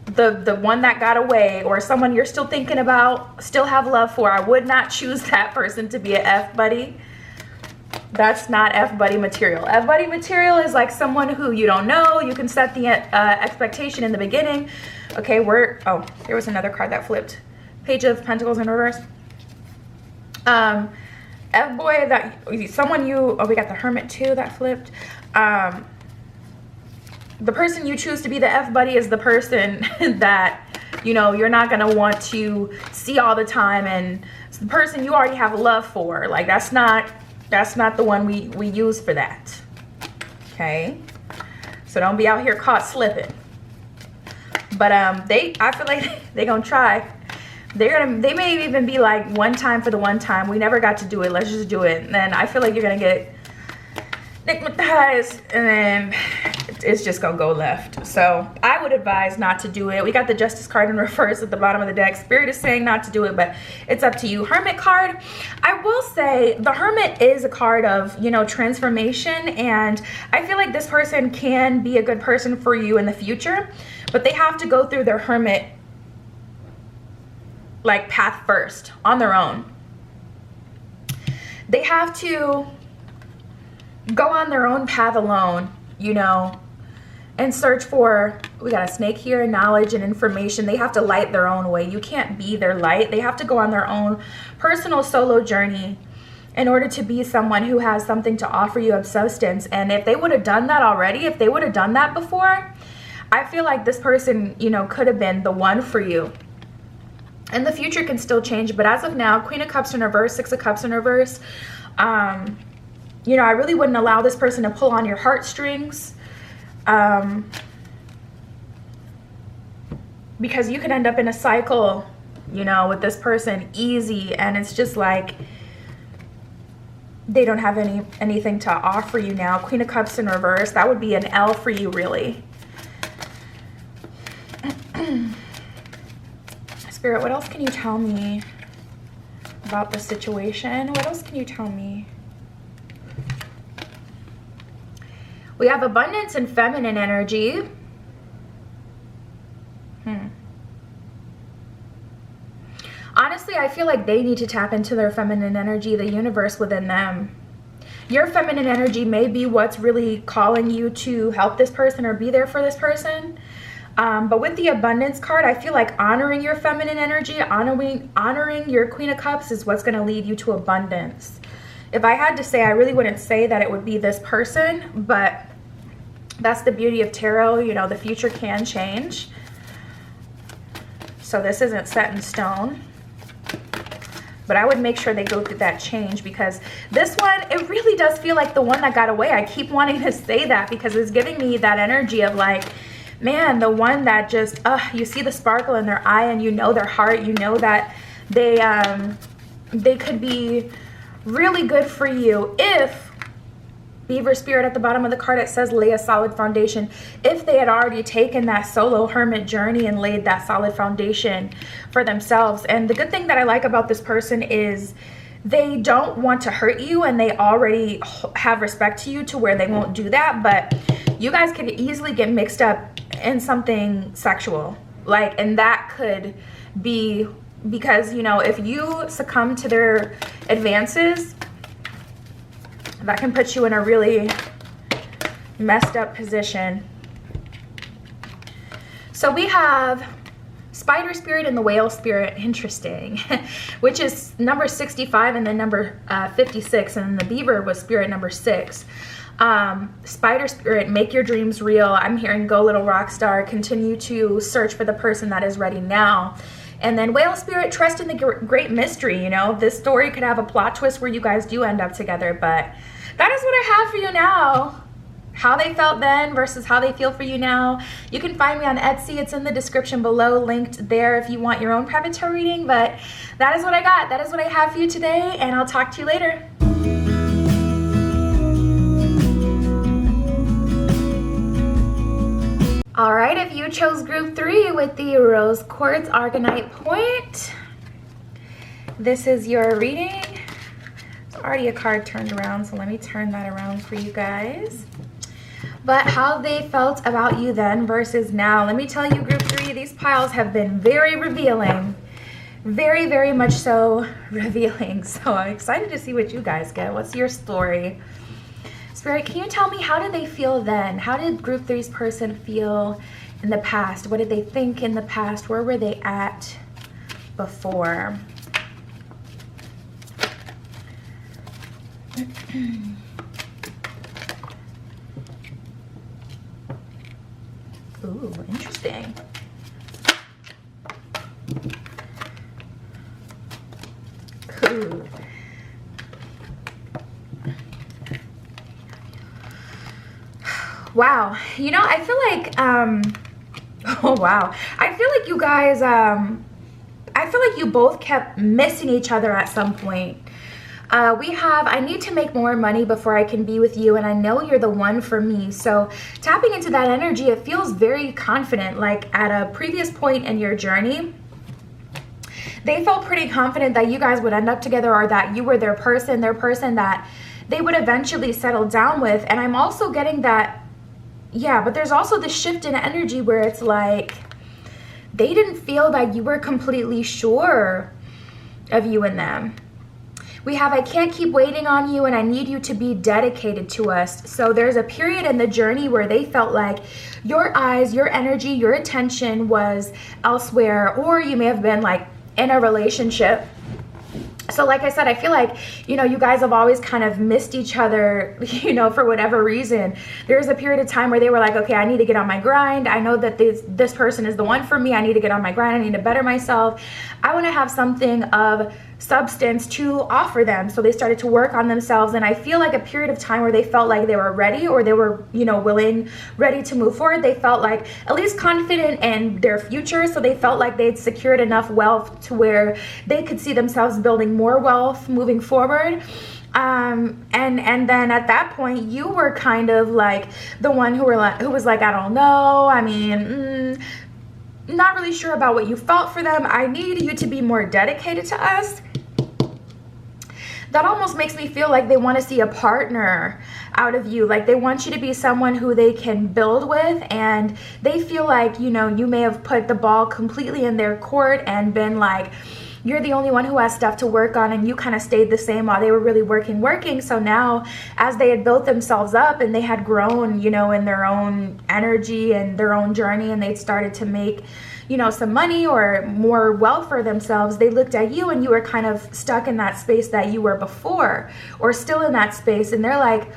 the one that got away, or someone you're still thinking about, still have love for. I would not choose that person to be an F buddy. That's not F buddy material. F buddy material is like someone who you don't know. You can set the expectation in the beginning. Okay, oh, there was another card that flipped. Page of Pentacles in reverse. F boy, that someone oh, we got the Hermit too that flipped. The person you choose to be the F buddy is the person that, you know, you're not going to want to see all the time, and it's the person you already have love for. Like, that's not the one we use for that. Okay? So don't be out here caught slipping. But I feel like they're going to try. They may even be like, one time for the one time. We never got to do it. Let's just do it. And then I feel like you're going to get stigmatized, and then it's just gonna go left. So I would advise not to do it. We got the Justice card in reverse at the bottom of the deck. Spirit is saying not to do it, but it's up to you. Hermit card, I will say the Hermit is a card of, you know, transformation, and I feel like this person can be a good person for you in the future, but they have to go through their Hermit like path first on their own. They have to go on their own path alone, you know, and search for, we got a snake here, knowledge and information. They have to light their own way. You can't be their light. They have to go on their own personal solo journey in order to be someone who has something to offer you of substance. And if they would have done that already, if they would have done that before, I feel like this person, you know, could have been the one for you. And the future can still change, but as of now, Queen of Cups in reverse, Six of Cups in reverse, you know, I really wouldn't allow this person to pull on your heartstrings, because you could end up in a cycle, you know, with this person easy, and it's just like they don't have anything to offer you now. Queen of Cups in reverse, that would be an L for you, really. Spirit, what else can you tell me about the situation? What else can you tell me? We have abundance and feminine energy. Honestly, I feel like they need to tap into their feminine energy, the universe within them. Your feminine energy may be what's really calling you to help this person or be there for this person. But with the abundance card, I feel like honoring your feminine energy, honoring your Queen of Cups is what's going to lead you to abundance. If I had to say, I really wouldn't say that it would be this person, but that's the beauty of tarot. You know, the future can change. So this isn't set in stone. But I would make sure they go through that change, because this one, it really does feel like the one that got away. I keep wanting to say that because it's giving me that energy of like, man, the one that just, you see the sparkle in their eye and you know their heart. You know that they could be really good for you if, Beaver Spirit at the bottom of the card, it says lay a solid foundation. If they had already taken that solo hermit journey and laid that solid foundation for themselves. And the good thing that I like about this person is they don't want to hurt you, and they already have respect to you to where they won't do that. But you guys could easily get mixed up in something sexual, like, and that could be because, you know, if you succumb to their advances, that can put you in a really messed up position. So we have Spider Spirit and the Whale Spirit, interesting, which is number 65 and then number 56, and then the Beaver was Spirit number 6. Spider Spirit, make your dreams real. I'm hearing go little rock star, continue to search for the person that is ready now. And then Whale Spirit, trust in the great mystery. You know, this story could have a plot twist where you guys do end up together, but that is what I have for you now. How they felt then versus how they feel for you now. You can find me on Etsy. It's in the description below, linked there if you want your own private tarot reading. But that is what I got. That is what I have for you today, and I'll talk to you later. All right, if you chose group 3 with the Rose Quartz Arcanite Point, this is your reading. There's already a card turned around, so let me turn that around for you guys. But how they felt about you then versus now. Let me tell you, group 3, these piles have been very revealing. Very, very much so revealing. So I'm excited to see what you guys get. What's your story? Spirit, can you tell me, how did they feel then? How did group 3's person feel in the past? What did they think in the past? Where were they at before? Ooh, interesting. Ooh. Wow. You know, I feel like, oh, wow. I feel like you guys, I feel like you both kept missing each other at some point. I need to make more money before I can be with you, and I know you're the one for me. So tapping into that energy, it feels very confident. Like at a previous point in your journey, they felt pretty confident that you guys would end up together, or that you were their person that they would eventually settle down with. And I'm also getting that, yeah, but there's also this shift in energy where it's like they didn't feel that you were completely sure of you and them. We have, I can't keep waiting on you, and I need you to be dedicated to us. So there's a period in the journey where they felt like your eyes, your energy, your attention was elsewhere, or you may have been like in a relationship. So like I said, I feel like, you know, you guys have always kind of missed each other, you know, for whatever reason. There was a period of time where they were like, okay, I need to get on my grind. I know that this person is the one for me. I need to get on my grind. I need to better myself. I want to have something of substance to offer them. So they started to work on themselves. And I feel like a period of time where they felt like they were ready, or they were, you know, ready to move forward. They felt like at least confident in their future. So they felt like they'd secured enough wealth to where they could see themselves building more wealth moving forward. And then at that point, you were kind of like the one who was like, I don't know. I mean, not really sure about what you felt for them. I need you to be more dedicated to us. That almost makes me feel like they want to see a partner out of you. Like they want you to be someone who they can build with, and they feel like, you know, you may have put the ball completely in their court and been like, you're the only one who has stuff to work on, and you kind of stayed the same while they were really working. So now, as they had built themselves up and they had grown, you know, in their own energy and their own journey, and they'd started to make, you know, some money or more wealth for themselves, they looked at you and you were kind of stuck in that space that you were before, or still in that space. And they're like,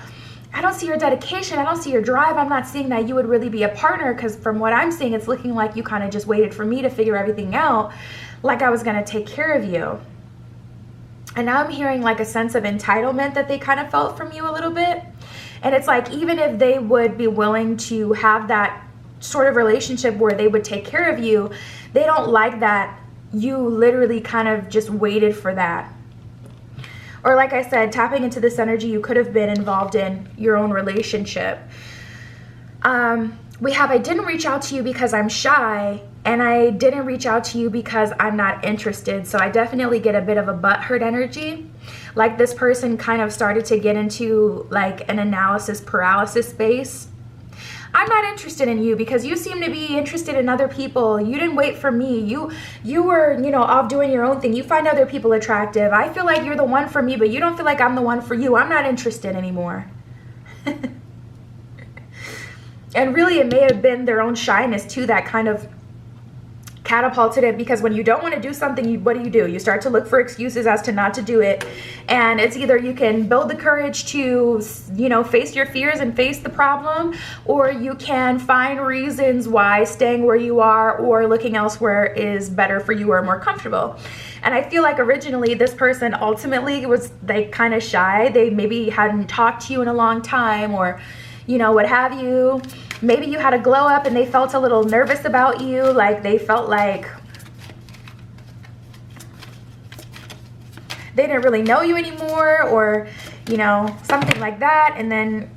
I don't see your dedication. I don't see your drive. I'm not seeing that you would really be a partner, because from what I'm seeing, it's looking like you kind of just waited for me to figure everything out, like I was going to take care of you. And now I'm hearing like a sense of entitlement that they kind of felt from you a little bit. And it's like, even if they would be willing to have that sort of relationship where they would take care of you, they don't like that you literally kind of just waited for that. Or like I said, tapping into this energy, you could have been involved in your own relationship. We have, I didn't reach out to you because I'm shy, and I didn't reach out to you because I'm not interested. So I definitely get a bit of a butthurt energy. Like this person kind of started to get into like an analysis paralysis space. I'm not interested in you because you seem to be interested in other people. You didn't wait for me. You were, you know, off doing your own thing. You find other people attractive. I feel like you're the one for me, but you don't feel like I'm the one for you. I'm not interested anymore. And really, it may have been their own shyness too that kind of catapulted it, because when you don't want to do something, what do? You start to look for excuses as to not to do it. And it's either you can build the courage to, you know, face your fears and face the problem, or you can find reasons why staying where you are or looking elsewhere is better for you or more comfortable. And I feel like originally this person ultimately was like kind of shy. They maybe hadn't talked to you in a long time, or, you know, what have you. Maybe you had a glow up and they felt a little nervous about you. Like they felt like they didn't really know you anymore, or, you know, something like that. And then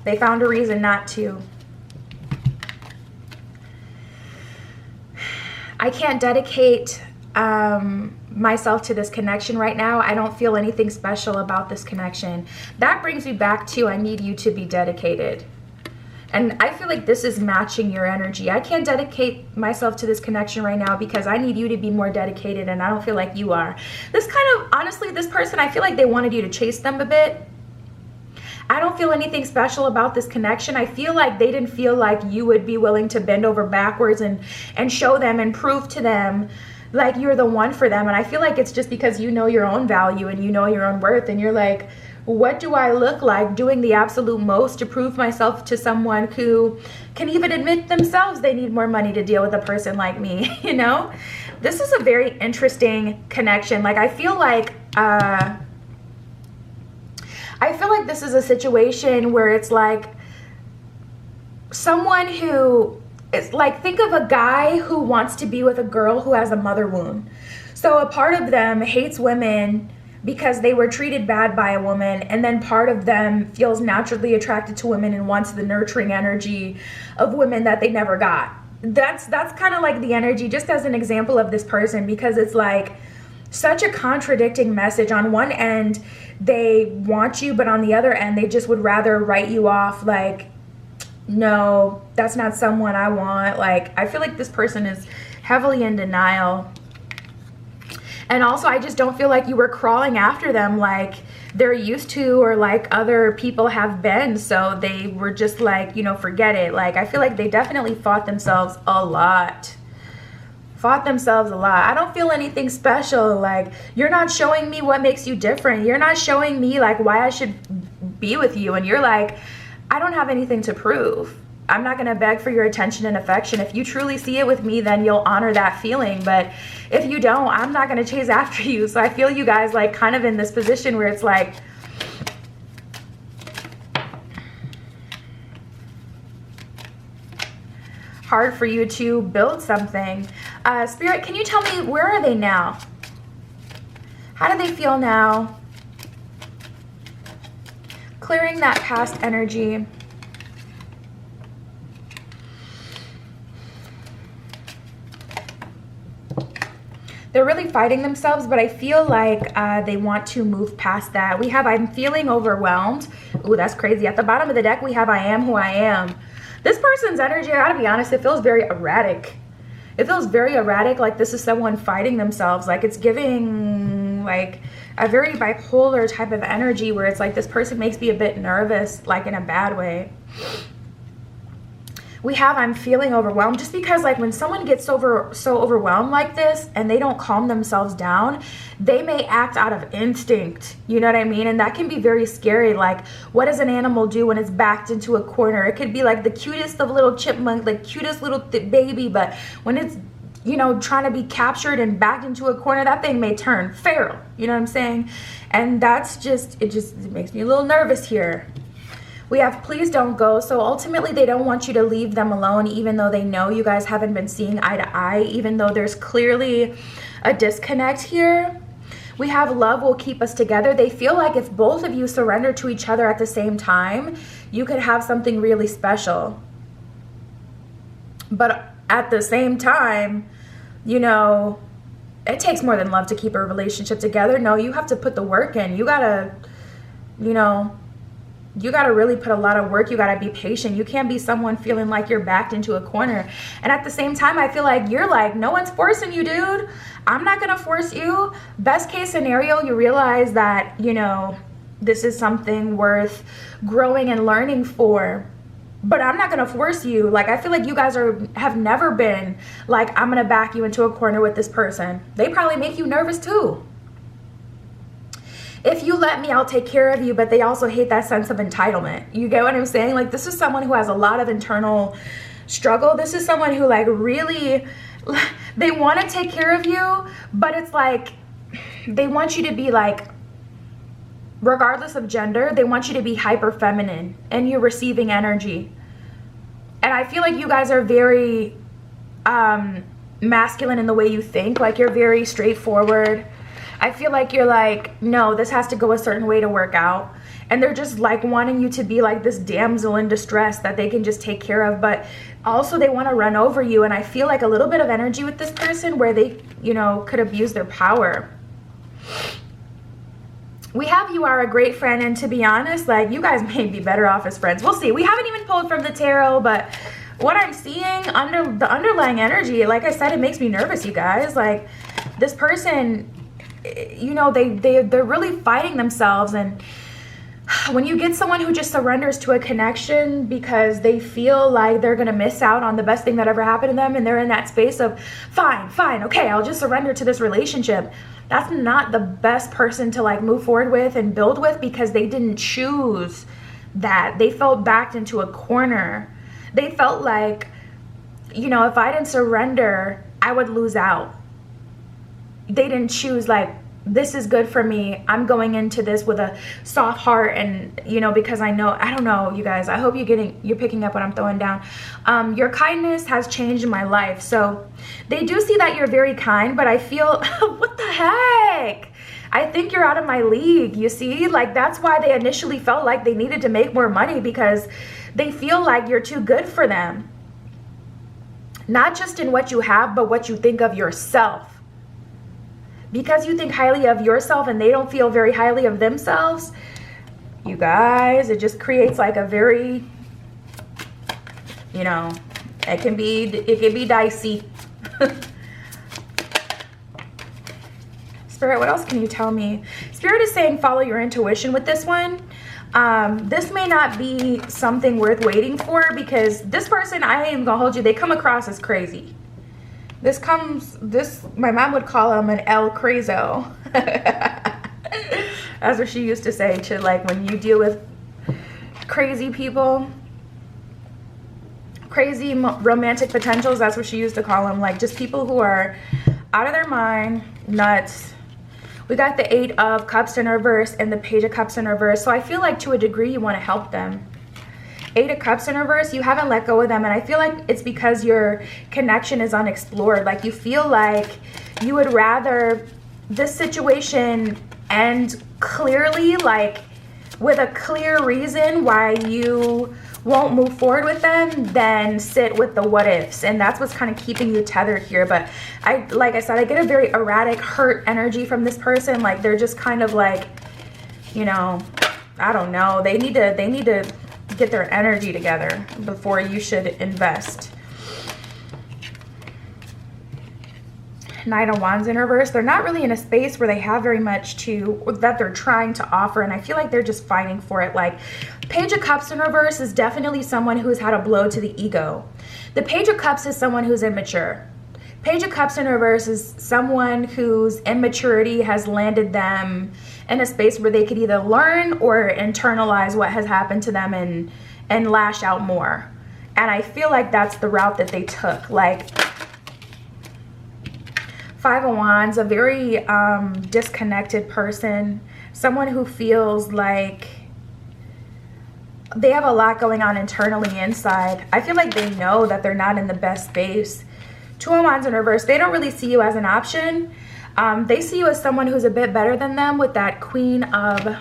they found a reason not to. I can't dedicate myself to this connection right now. I don't feel anything special about this connection. That brings me back to, I need you to be dedicated. And I feel like this is matching your energy. I can't dedicate myself to this connection right now because I need you to be more dedicated, and I don't feel like you are. This kind of, honestly, this person, I feel like they wanted you to chase them a bit. I don't feel anything special about this connection. I feel like they didn't feel like you would be willing to bend over backwards and show them and prove to them like you're the one for them. And I feel like it's just because you know your own value and you know your own worth, and you're like What do I look like doing the absolute most to prove myself to someone who can even admit themselves they need more money to deal with a person like me? You know, this is a very interesting connection. Like, I feel like this is a situation where it's like someone who is like, think of a guy who wants to be with a girl who has a mother wound. So a part of them hates women because they were treated bad by a woman, and then part of them feels naturally attracted to women and wants the nurturing energy of women that they never got. That's kind of like the energy, just as an example of this person, because it's like such a contradicting message. On one end, they want you, but on the other end, they just would rather write you off like, no, that's not someone I want. Like, I feel like this person is heavily in denial. And also, I just don't feel like you were crawling after them like they're used to, or like other people have been. So they were just like, you know, forget it. Like, I feel like they definitely fought themselves a lot. I don't feel anything special. Like, you're not showing me what makes you different. You're not showing me like why I should be with you. And you're like, I don't have anything to prove. I'm not going to beg for your attention and affection. If you truly see it with me, then you'll honor that feeling. But if you don't, I'm not going to chase after you. So I feel you guys like kind of in this position where it's like, hard for you to build something. Spirit, can you tell me, where are they now? How do they feel now? Clearing that past energy. They're really fighting themselves, but I feel like they want to move past that. We have, I'm feeling overwhelmed. Ooh, that's crazy. At the bottom of the deck, we have I am who I am. This person's energy, I gotta be honest, it feels very erratic. It feels very erratic, like this is someone fighting themselves. Like, it's giving like a very bipolar type of energy where it's like this person makes me a bit nervous, like in a bad way. We have I'm feeling overwhelmed, just because like when someone gets so overwhelmed like this and they don't calm themselves down, they may act out of instinct. You know what I mean? And that can be very scary. Like, what does an animal do when it's backed into a corner? It could be like the cutest of little chipmunk, like cutest little baby, but when it's, you know, trying to be captured and backed into a corner, that thing may turn feral. You know what I'm saying? And that's just, it makes me a little nervous here. We have please don't go. So ultimately they don't want you to leave them alone, even though they know you guys haven't been seeing eye to eye, even though there's clearly a disconnect here. We have love will keep us together. They feel like if both of you surrender to each other at the same time, you could have something really special. But at the same time, you know, it takes more than love to keep a relationship together. No, you have to put the work in. You gotta, you know, you got to really put a lot of work. You got to be patient. You can't be someone feeling like you're backed into a corner. And at the same time, I feel like you're like, no one's forcing you, dude. I'm not going to force you. Best case scenario, you realize that, you know, this is something worth growing and learning for. But I'm not going to force you. Like, I feel like you guys have never been like, I'm going to back you into a corner with this person. They probably make you nervous too. If you let me, I'll take care of you, but they also hate that sense of entitlement. You get what I'm saying? Like, this is someone who has a lot of internal struggle. This is someone who like really, they want to take care of you, but it's like, they want you to be like, regardless of gender, they want you to be hyper feminine and you're receiving energy. And I feel like you guys are very masculine in the way you think. Like, you're very straightforward. I feel like you're like, no, this has to go a certain way to work out. And they're just like wanting you to be like this damsel in distress that they can just take care of. But also they want to run over you. And I feel like a little bit of energy with this person where they, you know, could abuse their power. We have you are a great friend. And to be honest, like, you guys may be better off as friends. We'll see. We haven't even pulled from the tarot, but what I'm seeing under the underlying energy, like I said, it makes me nervous, you guys. Like, this person, you know, they're really fighting themselves, and when you get someone who just surrenders to a connection because they feel like they're going to miss out on the best thing that ever happened to them, and they're in that space of fine, okay, I'll just surrender to this relationship, that's not the best person to like move forward with and build with, because they didn't choose that. They felt backed into a corner. They felt like, you know, if I didn't surrender, I would lose out. They didn't choose like, this is good for me, I'm going into this with a soft heart, and you know, because I know, I don't know, you guys, I hope you're picking up what I'm throwing down. Your kindness has changed my life. So they do see that you're very kind, but I feel what the heck, I think you're out of my league. You see, like, that's why they initially felt like they needed to make more money, because they feel like you're too good for them, not just in what you have, but what you think of yourself. Because you think highly of yourself and they don't feel very highly of themselves, you guys, it just creates like a very, you know, it can be dicey. Spirit, what else can you tell me? Spirit is saying follow your intuition with this one. This may not be something worth waiting for, because this person, I ain't gonna hold you, they come across as crazy. My mom would call him an El Crazo. That's what she used to say, to like, when you deal with crazy people, crazy romantic potentials, that's what she used to call them. Like, just people who are out of their mind, nuts. We got the 8 of Cups in reverse and the Page of Cups in reverse. So I feel like to a degree you want to help them. 8 of Cups in reverse, you haven't let go of them, and I feel like it's because your connection is unexplored. Like, you feel like you would rather this situation end clearly, like with a clear reason why you won't move forward with them, than sit with the what ifs. And that's what's kind of keeping you tethered here. But like I said, I get a very erratic, hurt energy from this person. Like, they're just kind of like, you know, I don't know, they need to get their energy together before you should invest. Knight of Wands in reverse, they're not really in a space where they have very much that they're trying to offer, and I feel like they're just fighting for it. Like, Page of Cups in reverse is definitely someone who's had a blow to the ego. The Page of Cups is someone who's immature. Page of Cups in reverse is someone whose immaturity has landed them in a space where they could either learn or internalize what has happened to them and lash out more. And I feel like that's the route that they took. Like, 5 of Wands, a very disconnected person, someone who feels like they have a lot going on internally inside. I feel like they know that they're not in the best space. 2 of Wands in reverse, they don't really see you as an option. They see you as someone who's a bit better than them, with that Queen of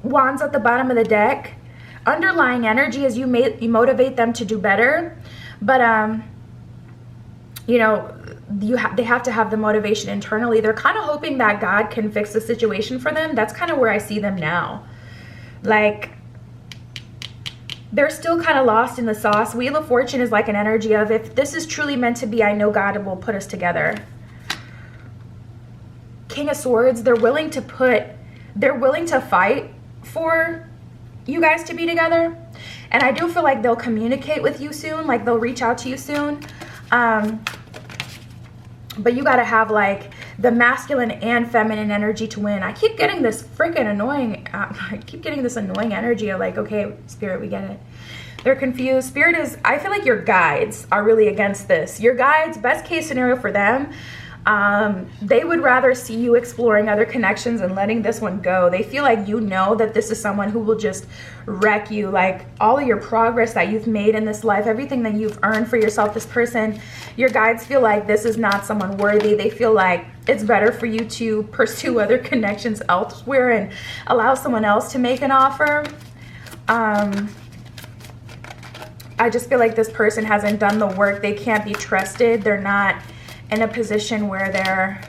Wands at the bottom of the deck. Underlying energy is you motivate them to do better, but you know, they have to have the motivation internally. They're kind of hoping that God can fix the situation for them. That's kind of where I see them now. Like, they're still kind of lost in the sauce. Wheel of Fortune is like an energy of, if this is truly meant to be, I know God will put us together. King of Swords, they're willing to fight for you guys to be together. And I do feel like they'll communicate with you soon, like they'll reach out to you soon. But you got to have like the masculine and feminine energy to win. I keep getting this freaking annoying, energy of like, okay, Spirit, we get it. They're confused. Spirit is, I feel like your guides are really against this. Your guides, best case scenario for them, they would rather see you exploring other connections and letting this one go. They feel like, you know, that this is someone who will just wreck you. Like, all of your progress that you've made in this life, everything that you've earned for yourself, this person, your guides feel like this is not someone worthy. They feel like it's better for you to pursue other connections elsewhere and allow someone else to make an offer. I just feel like this person hasn't done the work. They can't be trusted. They're not in a position where they're,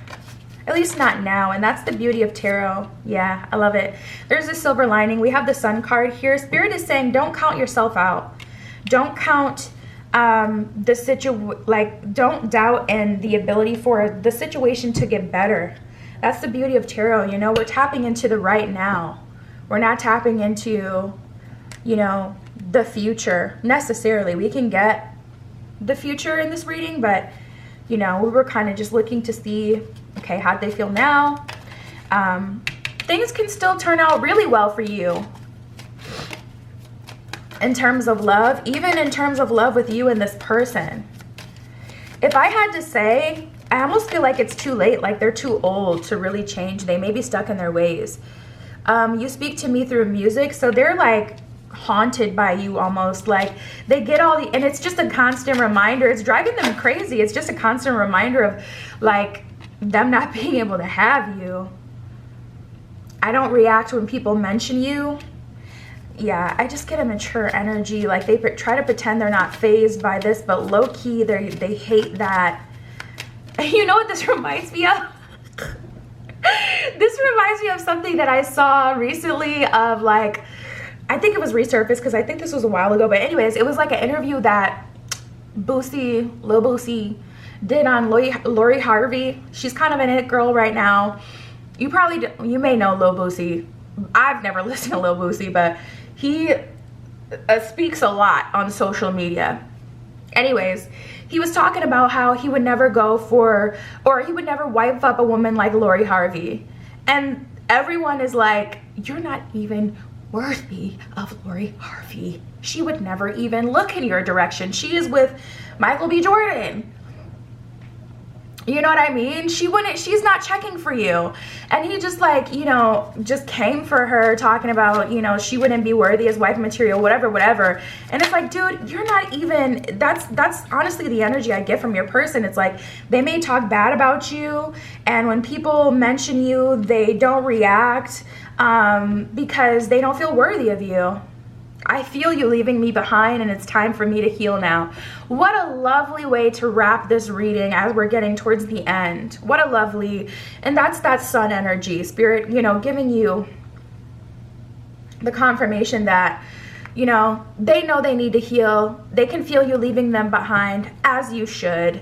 at least not now, and that's the beauty of tarot. Yeah, I love it. There's a silver lining. We have the Sun card here. Spirit is saying, don't count yourself out. Don't count don't doubt in the ability for the situation to get better. That's the beauty of tarot. You know, we're tapping into the right now. We're not tapping into, you know, the future necessarily. We can get the future in this reading, but, you know, we were kind of just looking to see, okay, how'd they feel now? Things can still turn out really well for you in terms of love, even in terms of love with you and this person. If I had to say, I almost feel like it's too late, like they're too old to really change. They may be stuck in their ways. You speak to me through music, so they're like haunted by you almost. Like they get all the, and it's just a constant reminder. It's driving them crazy. It's just a constant reminder of like them not being able to have you. I don't react when people mention you. Yeah, I just get a mature energy. Like they try to pretend they're not fazed by this, but low key they hate that. You know what this reminds me of? This reminds me of something that I saw recently of like, I think it was resurfaced because I think this was a while ago, but anyways, it was like an interview that Lil Boosie did on Lori Harvey. She's kind of an it girl right now. You may know Lil Boosie. I've never listened to Lil Boosie, but he speaks a lot on social media. Anyways, he was talking about how he would never go for, or he would never wife up a woman like Lori Harvey. And everyone is like, you're not even worthy of Lori Harvey. She would never even look in your direction. She is with Michael B. Jordan. You know what I mean? She's not checking for you. And he just like, you know, just came for her talking about, you know, she wouldn't be worthy as wife material, whatever. And it's like, dude, you're not even, that's honestly the energy I get from your person. It's like, they may talk bad about you. And when people mention you, they don't react because they don't feel worthy of you. I feel you leaving me behind and it's time for me to heal now. What a lovely way to wrap this reading as we're getting towards the end. What a lovely, and that's that sun energy, spirit, you know, giving you the confirmation that, you know they need to heal. They can feel you leaving them behind, as you should.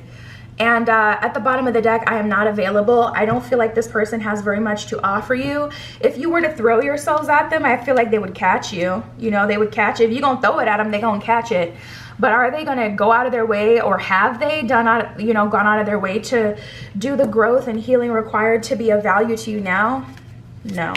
And at the bottom of the deck, I am not available. I don't feel like this person has very much to offer you. If you were to throw yourselves at them, I feel like they would catch you. You know, they would catch it. If you're going to throw it at them, they're going to catch it. But are they going to go out of their way, or have they gone out of their way to do the growth and healing required to be of value to you now? No.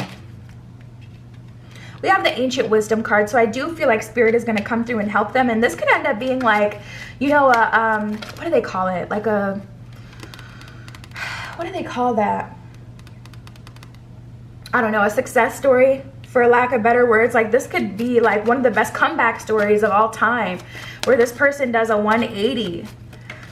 We have the Ancient Wisdom card, so I do feel like Spirit is going to come through and help them. And this could end up being like, you know, what do they call it? Like a, what do they call that? I don't know, a success story, for lack of better words. Like this could be like one of the best comeback stories of all time, where this person does a 180.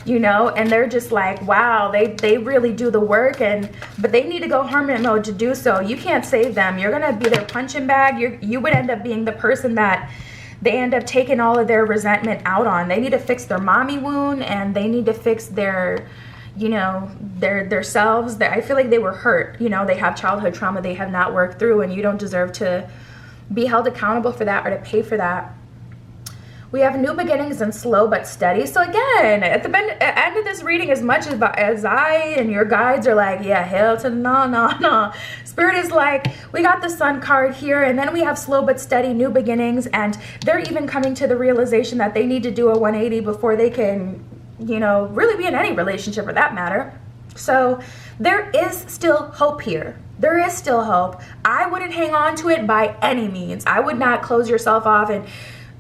You know, and they're just like, wow, they really do the work, but they need to go hermit mode to do so. You can't save them. You're gonna be their punching bag. You would end up being the person that they end up taking all of their resentment out on. They need to fix their mommy wound, and they need to fix their, you know, their selves. I feel like they were hurt. You know, they have childhood trauma they have not worked through, and you don't deserve to be held accountable for that or to pay for that. We have new beginnings and slow but steady. So again, at the end of this reading, as much as I and your guides are like, yeah, hell to no. Spirit is like, we got the Sun card here, and then we have slow but steady new beginnings, and they're even coming to the realization that they need to do a 180 before they can, you know, really be in any relationship for that matter. So there is still hope here. There is still hope. I wouldn't hang on to it by any means. I would not close yourself off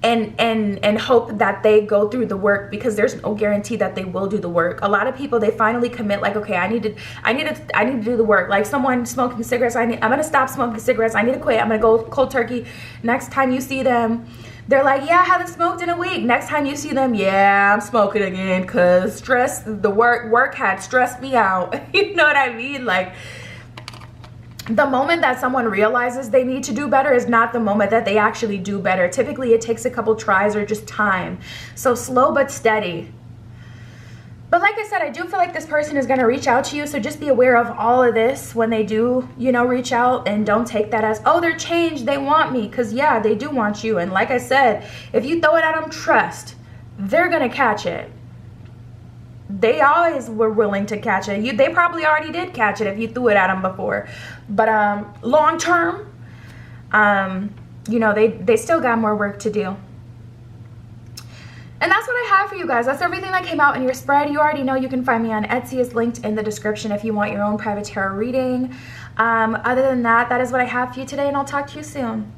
and hope that they go through the work, because there's no guarantee that they will do the work. A lot of people, they finally commit, like, okay, I need to do the work. Like someone smoking cigarettes, I'm gonna stop smoking cigarettes. I need to quit. I'm gonna go cold turkey. Next time you see them, they're like, yeah, I haven't smoked in a week. Next time you see them, yeah, I'm smoking again, because the work had stressed me out. You know what I mean? Like, the moment that someone realizes they need to do better is not the moment that they actually do better. Typically, it takes a couple tries or just time. So slow but steady. But like I said, I do feel like this person is going to reach out to you. So just be aware of all of this when they do, you know, reach out, and don't take that as, oh, they're changed, they want me. Because yeah, they do want you. And like I said, if you throw it at them, trust, they're going to catch it. they always were willing to catch it. They probably already did catch it if you threw it at them before. But long term, you know, they still got more work to do. And that's what I have for you guys. That's everything that came out in your spread. You already know you can find me on Etsy. It's linked in the description if you want your own private tarot reading. Other than that, that is what I have for you today, and I'll talk to you soon.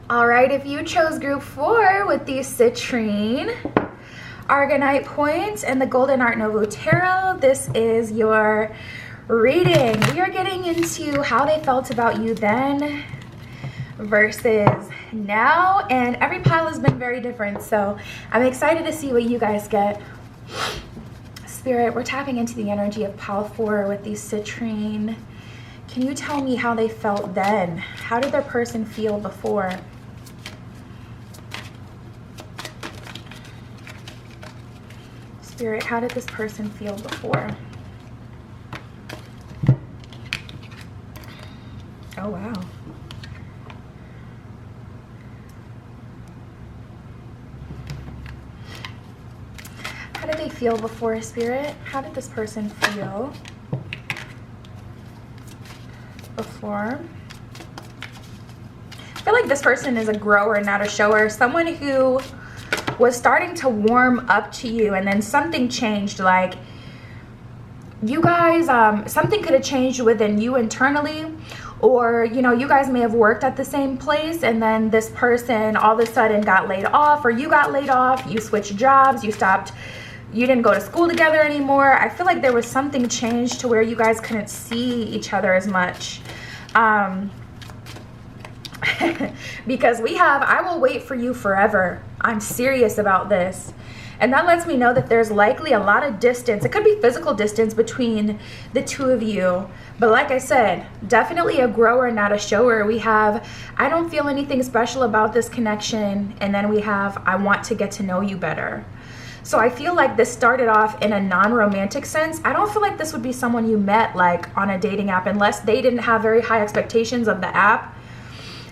All right, if you chose group 4 with the citrine, Argonite points, and the Golden Art Nouveau Tarot, this is your reading. We are getting into how they felt about you then versus now, and every pile has been very different, so I'm excited to see what you guys get. Spirit, we're tapping into the energy of pile 4 with the citrine. Can you tell me how they felt then? How did their person feel before? Spirit, how did this person feel before? Oh, wow. How did they feel before, Spirit? How did this person feel before? I feel like this person is a grower, not a shower. Someone who was starting to warm up to you, and then something changed. Like, you guys, something could have changed within you internally, or, you know, you guys may have worked at the same place, and then this person all of a sudden got laid off, or you got laid off, you switched jobs, you didn't go to school together anymore. I feel like there was something changed to where you guys couldn't see each other as much. Because we have, I will wait for you forever. I'm serious about this. And that lets me know that there's likely a lot of distance. It could be physical distance between the two of you. But like I said, definitely a grower, not a shower. We have, I don't feel anything special about this connection. And then we have, I want to get to know you better. So I feel like this started off in a non-romantic sense. I don't feel like this would be someone you met like on a dating app, unless they didn't have very high expectations of the app.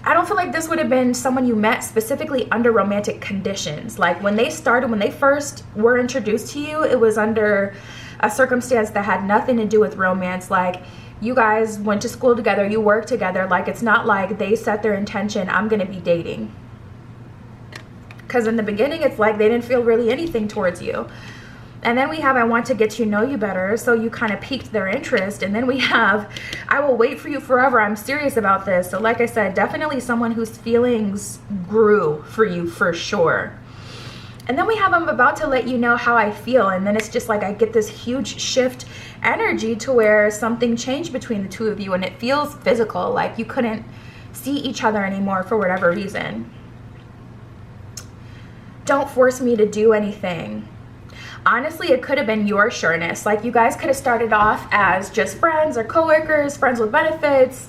I don't feel like this would have been someone you met specifically under romantic conditions. Like when they first were introduced to you, it was under a circumstance that had nothing to do with romance. Like, you guys went to school together, you worked together. Like, it's not like they set their intention, I'm gonna be dating. Because in the beginning, it's like they didn't feel really anything towards you. And then we have, I want to get to know you better. So you kind of piqued their interest. And then we have, I will wait for you forever. I'm serious about this. So like I said, definitely someone whose feelings grew for you for sure. And then we have, I'm about to let you know how I feel. And then it's just like I get this huge shift energy to where something changed between the two of you. And it feels physical, like you couldn't see each other anymore for whatever reason. Don't force me to do anything. Honestly, it could have been your sureness. Like, you guys could have started off as just friends or coworkers, friends with benefits.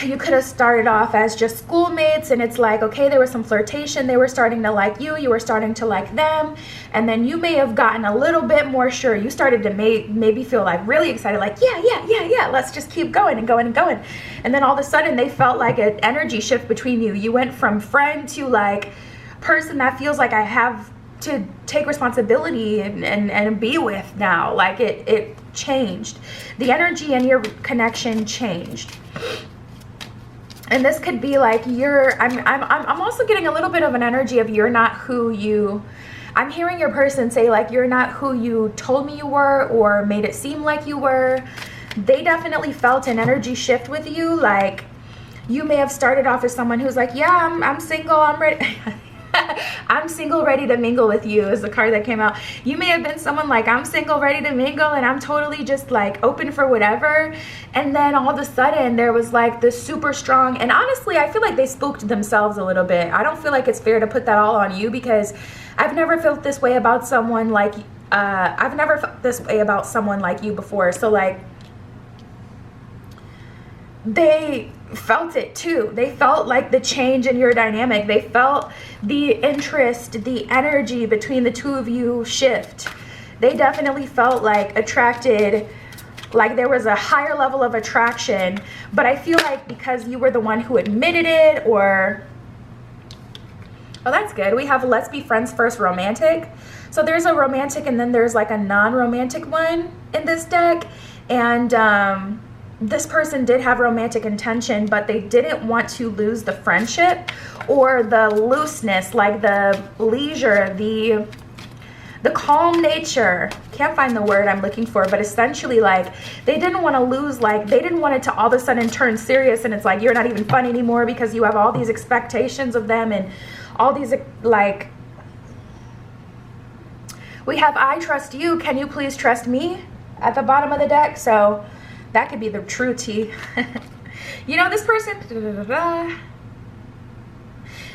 You could have started off as just schoolmates, and it's like, okay, there was some flirtation. They were starting to like you. You were starting to like them. And then you may have gotten a little bit more sure. You started to maybe feel like really excited, like, yeah, let's just keep going and going and going. And then all of a sudden, they felt like an energy shift between you. You went from friend to like person that feels like I have to take responsibility and be with now. Like it changed. The energy in your connection changed. And this could be like I'm also getting a little bit of an energy of you're not who you, I'm hearing your person say like you're not who you told me you were or made it seem like you were. They definitely felt an energy shift with you. Like, you may have started off as someone who's like, yeah, I'm single, I'm ready. I'm single, ready to mingle with you is the card that came out. You may have been someone like, I'm single, ready to mingle, and I'm totally just like open for whatever. And then all of a sudden there was like this super strong, and honestly, I feel like they spooked themselves a little bit. I don't feel like it's fair to put that all on you, because I've never felt this way about someone like, I've never felt this way about someone like you before. So like, they felt it too. They felt like the change in your dynamic. They felt the interest, the energy between the two of you shift. They definitely felt like attracted, like there was a higher level of attraction. But I feel like because you were the one who admitted it, or Oh, that's good. We have let's be friends first romantic. So there's a romantic and then there's like a non-romantic one in this deck. And this person did have romantic intention, but they didn't want to lose the friendship or the looseness, like the leisure, the calm nature. Can't find the word I'm looking for, but essentially like they didn't want to lose, like they didn't want it to all of a sudden turn serious and it's like you're not even fun anymore because you have all these expectations of them and all these like, we have I trust you, can you please trust me at the bottom of the deck. So that could be the true tea. You know, this person,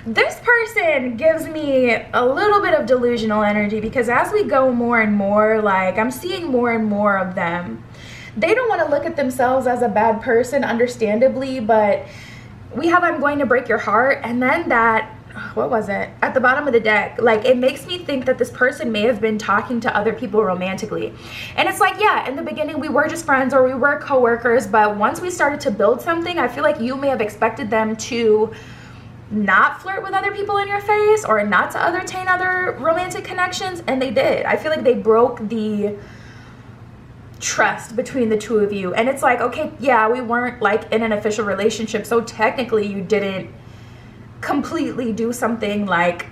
this person gives me a little bit of delusional energy because as we go more and more, like I'm seeing more and more of them. They don't want to look at themselves as a bad person, understandably, but we have I'm going to break your heart, and then that, what was it? At the bottom of the deck, like it makes me think that this person may have been talking to other people romantically. And it's like, yeah, in the beginning we were just friends or we were co-workers, but once we started to build something, I feel like you may have expected them to not flirt with other people in your face or not to entertain other romantic connections, and they did. I feel like they broke the trust between the two of you. And it's like, okay, yeah, we weren't like in an official relationship, so technically you didn't completely do something like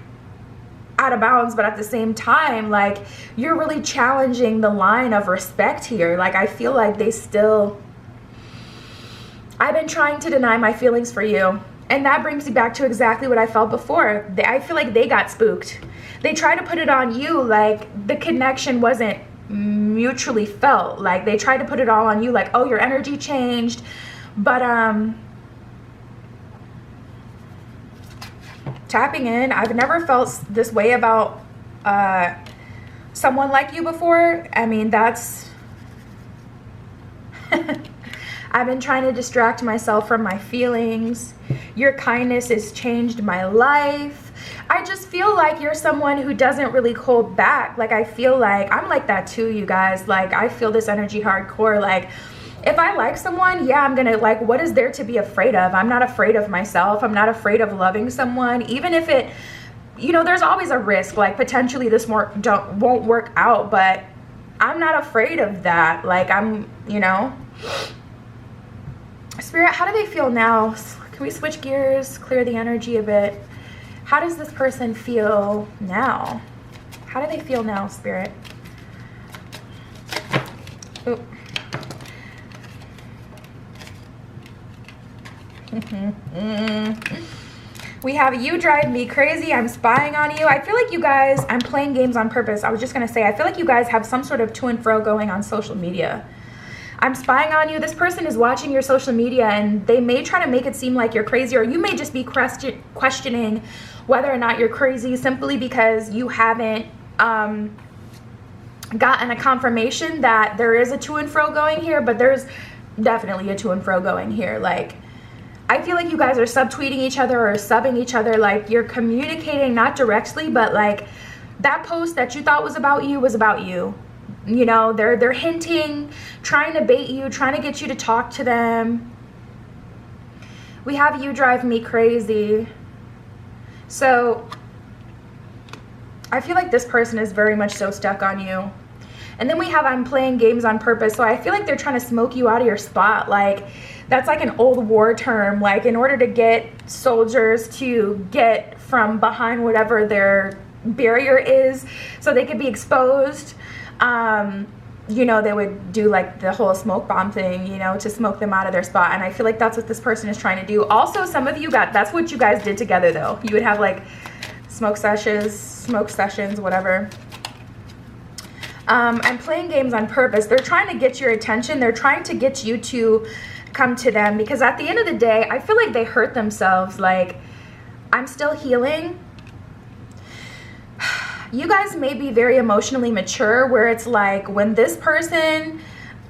out of bounds, but at the same time, like you're really challenging the line of respect here. Like I feel like they still, I've been trying to deny my feelings for you, and that brings me back to exactly what I felt before. I feel like they got spooked. They tried to put it on you, like the connection wasn't mutually felt. Like they tried to put it all on you, like, oh, your energy changed. But tapping in, I've never felt this way about someone like you before. I mean, that's I've been trying to distract myself from my feelings. Your kindness has changed my life. I just feel like you're someone who doesn't really hold back. Like I feel like I'm like that too, you guys. Like I feel this energy hardcore. Like if I like someone, yeah, I'm gonna, like, what is there to be afraid of? I'm not afraid of myself. I'm not afraid of loving someone, even if it, you know, there's always a risk, like potentially this won't work out, but I'm not afraid of that. Like I'm, you know, Spirit, how do they feel now? Can we switch gears, clear the energy a bit? How does this person feel now? How do they feel now, Spirit? Ooh. We have you drive me crazy, I'm spying on you. I feel like you guys, I'm playing games on purpose. I was just gonna say, I feel like you guys have some sort of to and fro going on social media. I'm spying on you. This person is watching your social media and they may try to make it seem like you're crazy, or you may just be questioning whether or not you're crazy simply because you haven't gotten a confirmation that there is a to and fro going here, but there's definitely a to and fro going here. Like, I feel like you guys are subtweeting each other or subbing each other. Like you're communicating, not directly, but like that post that you thought was about you was about you. You know, they're hinting, trying to bait you, trying to get you to talk to them. We have you drive me crazy. So I feel like this person is very much so stuck on you. And then we have I'm playing games on purpose. So I feel like they're trying to smoke you out of your spot. Like that's like an old war term. Like in order to get soldiers to get from behind whatever their barrier is so they could be exposed, you know, they would do like the whole smoke bomb thing, you know, to smoke them out of their spot. And I feel like that's what this person is trying to do. Also, some of you that's what you guys did together though. You would have like smoke sessions, whatever. I'm playing games on purpose. They're trying to get your attention. They're trying to get you to come to them, because at the end of the day, I feel like they hurt themselves. Like, I'm still healing. You guys may be very emotionally mature, where it's like when this person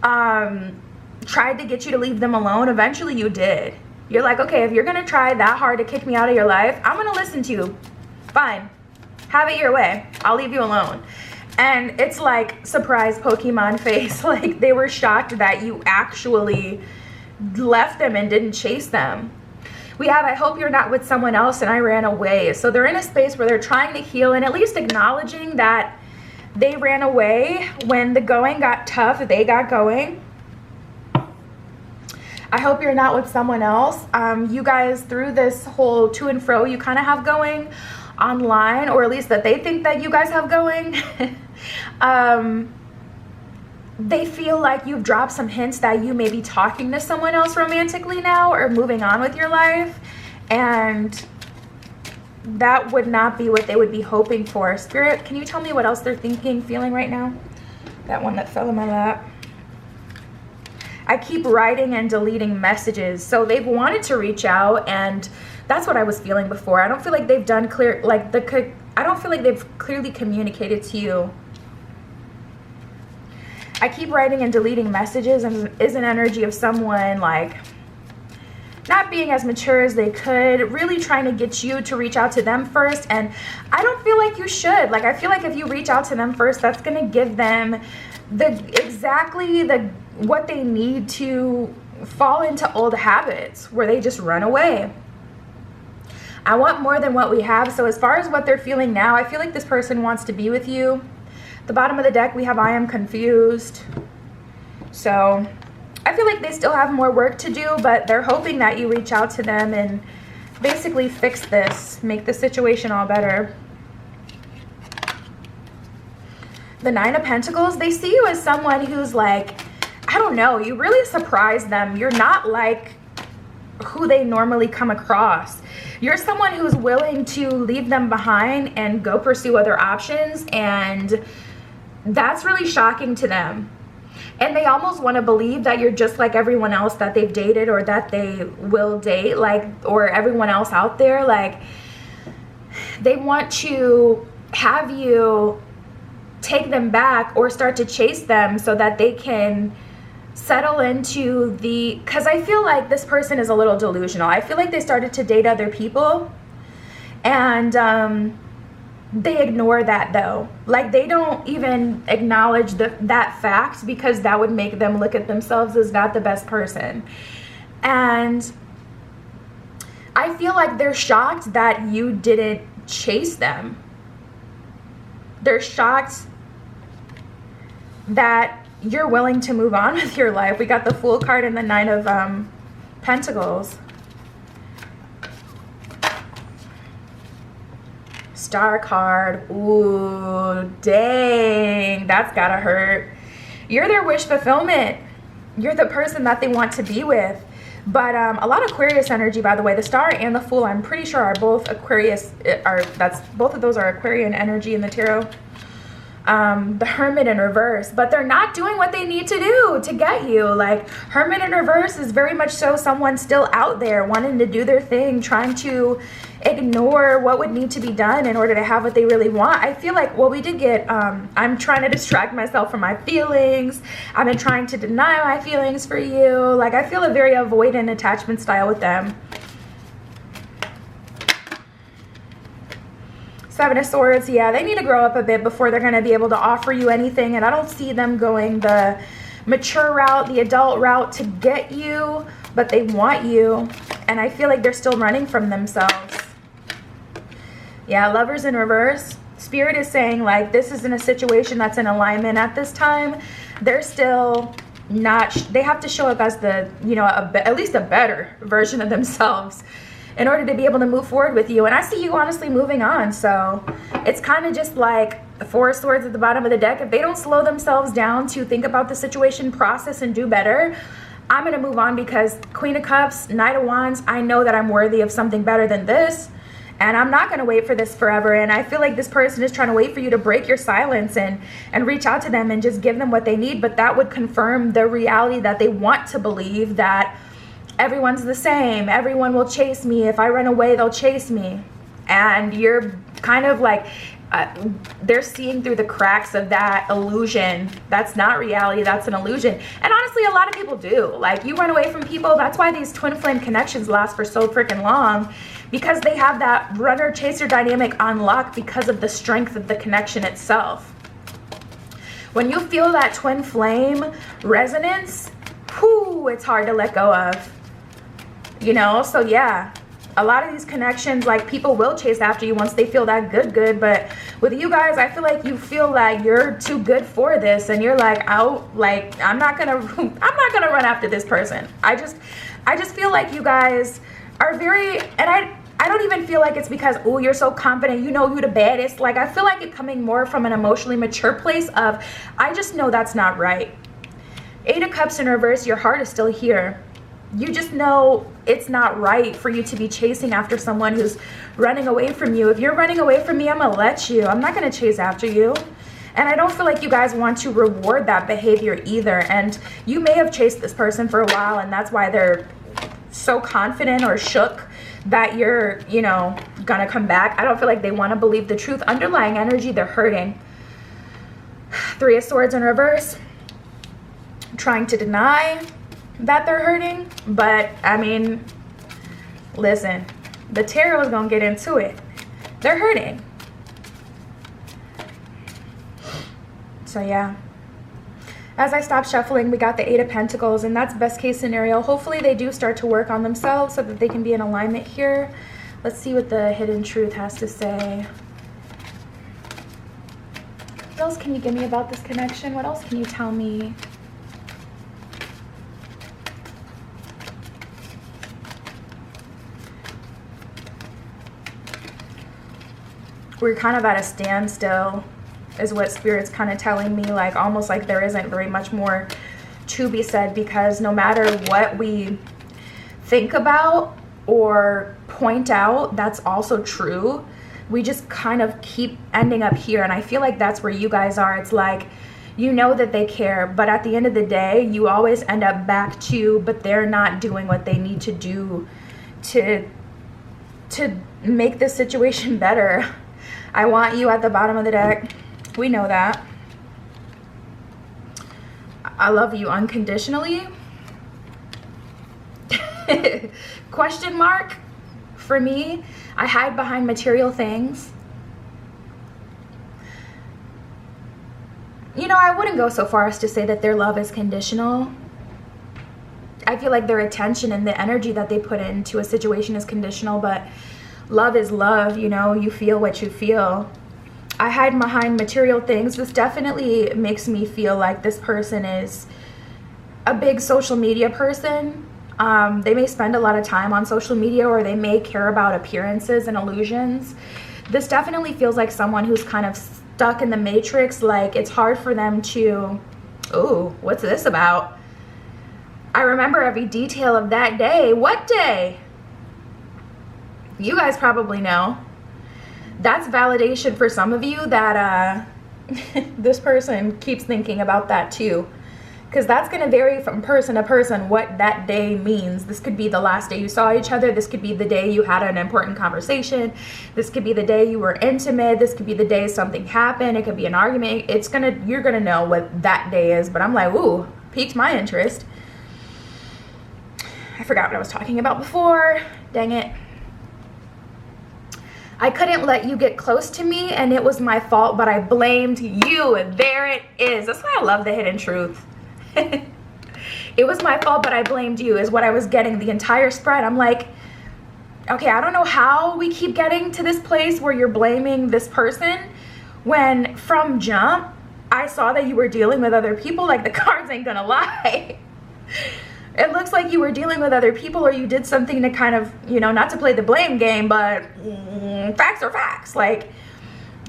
tried to get you to leave them alone, eventually you did. You're like, okay, if you're gonna try that hard to kick me out of your life, I'm gonna listen to you. Fine, have it your way. I'll leave you alone. And it's like surprise Pokemon face. Like they were shocked that you actually left them and didn't chase them. We have, I hope you're not with someone else and I ran away. So they're in a space where they're trying to heal and at least acknowledging that they ran away when the going got tough, they got going. I hope you're not with someone else. You guys, through this whole to and fro you kind of have going online, or at least that they think that you guys have going, they feel like you've dropped some hints that you may be talking to someone else romantically now or moving on with your life, and that would not be what they would be hoping for. Spirit, can you tell me what else they're thinking, feeling right now? That one that fell in my lap. I keep writing and deleting messages. So they've wanted to reach out, and that's what I was feeling before. I don't feel like they've done clear, like I don't feel like they've clearly communicated to you. I keep writing and deleting messages, and is an energy of someone like not being as mature as they could, really trying to get you to reach out to them first. And I don't feel like you should. Like, I feel like if you reach out to them first, that's going to give them what they need to fall into old habits where they just run away. I want more than what we have. So as far as what they're feeling now, I feel like this person wants to be with you. The bottom of the deck, we have I am confused. So I feel like they still have more work to do, but they're hoping that you reach out to them and basically fix this, make the situation all better. The Nine of Pentacles, they see you as someone who's like, I don't know, you really surprise them. You're not like who they normally come across. You're someone who's willing to leave them behind and go pursue other options, and that's really shocking to them. And they almost want to believe that you're just like everyone else that they've dated or that they will date, like, or everyone else out there. Like, they want to have you take them back or start to chase them so that they can settle into the, because I feel like this person is a little delusional. I feel like they started to date other people, and they ignore that though. Like, they don't even acknowledge that fact, because that would make them look at themselves as not the best person. And I feel like they're shocked that you didn't chase them. They're shocked that you're willing to move on with your life. We got the Fool card and the Nine of Pentacles. Star card. Ooh, dang, that's gotta hurt. You're their wish fulfillment. You're the person that they want to be with. But a lot of Aquarius energy, by the way. The Star and the Fool, I'm pretty sure, are both Aquarius. Both of those are Aquarian energy in the tarot. The Hermit in reverse, but they're not doing what they need to do to get you. Like, Hermit in reverse is very much so someone still out there wanting to do their thing, trying to ignore what would need to be done in order to have what they really want. I feel like, well, we did get, I'm trying to distract myself from my feelings. I've been trying to deny my feelings for you. Like, I feel a very avoidant attachment style with them. Seven of Swords, yeah, they need to grow up a bit before they're going to be able to offer you anything. And I don't see them going the mature route, the adult route to get you, but they want you. And I feel like they're still running from themselves. Yeah, Lovers in reverse. Spirit is saying, like, this isn't a situation that's in alignment at this time. They're still not, they have to show up as the, you know, at least a better version of themselves in order to be able to move forward with you. And I see you honestly moving on. So it's kind of just like the Four of Swords at the bottom of the deck. If they don't slow themselves down to think about the situation, process, and do better, I'm going to move on, because Queen of Cups, Knight of Wands, I know that I'm worthy of something better than this. And I'm not going to wait for this forever. And I feel like this person is trying to wait for you to break your silence and reach out to them and just give them what they need. But that would confirm the reality that they want to believe, that everyone's the same. Everyone will chase me. If I run away, they'll chase me. And you're kind of like, they're seeing through the cracks of that illusion. That's not reality. That's an illusion. And honestly, a lot of people do. Like, you run away from people. That's why these twin flame connections last for so freaking long, because they have that runner-chaser dynamic on lock because of the strength of the connection itself. When you feel that twin flame resonance, whoo, it's hard to let go of. You know, so yeah, a lot of these connections, like, people will chase after you once they feel that good, but with you guys, I feel like you feel like you're too good for this, and you're like, oh, like, I'm not gonna run after this person. I just feel like you guys are very, and I don't even feel like it's because, oh, you're so confident, you know you're the baddest. Like, I feel like it coming more from an emotionally mature place of, I just know that's not right. Eight of Cups in reverse, your heart is still here. You just know it's not right for you to be chasing after someone who's running away from you. If you're running away from me, I'm gonna let you. I'm not gonna chase after you. And I don't feel like you guys want to reward that behavior either. And you may have chased this person for a while, and that's why they're so confident or shook that you're, you know, gonna come back. I don't feel like they want to believe the truth. Underlying energy, they're hurting. Three of Swords in reverse, trying to deny that they're hurting. But I mean, listen, the tarot is gonna get into it. They're hurting. So yeah, as I stop shuffling, we got the Eight of Pentacles, and that's best case scenario. Hopefully they do start to work on themselves so that they can be in alignment here. Let's see what the hidden truth has to say. What else can you give me about this connection? What else can you tell me? We're kind of at a standstill, is what Spirit's kind of telling me, like almost like there isn't very much more to be said, because no matter what we think about or point out that's also true, we just kind of keep ending up here. And I feel like that's where you guys are. It's like, you know that they care, but at the end of the day, you always end up back to, but they're not doing what they need to do to make this situation better. I want you at the bottom of the deck. We know that. I love you unconditionally. Question mark for me. I hide behind material things. You know, I wouldn't go so far as to say that their love is conditional. I feel like their attention and the energy that they put into a situation is conditional, but love is love, you know, you feel what you feel. I hide behind material things. This definitely makes me feel like this person is a big social media person. They may spend a lot of time on social media, or they may care about appearances and illusions. This definitely feels like someone who's kind of stuck in the matrix. Like, it's hard for them to, ooh, what's this about? I remember every detail of that day. What day? You guys probably know. That's validation for some of you that this person keeps thinking about that too. Because that's going to vary from person to person what that day means. This could be the last day you saw each other. This could be the day you had an important conversation. This could be the day you were intimate. This could be the day something happened. It could be an argument. You're going to know what that day is. But I'm like, ooh, piqued my interest. I forgot what I was talking about before. Dang it. I couldn't let you get close to me, and it was my fault, but I blamed you. There it is. That's why I love the hidden truth. It was my fault, but I blamed you is what I was getting the entire spread. I'm like, okay, I don't know how we keep getting to this place where you're blaming this person when from jump, I saw that you were dealing with other people. Like, the cards ain't gonna lie. It looks like you were dealing with other people, or you did something to kind of, you know, not to play the blame game, but facts are facts. Like,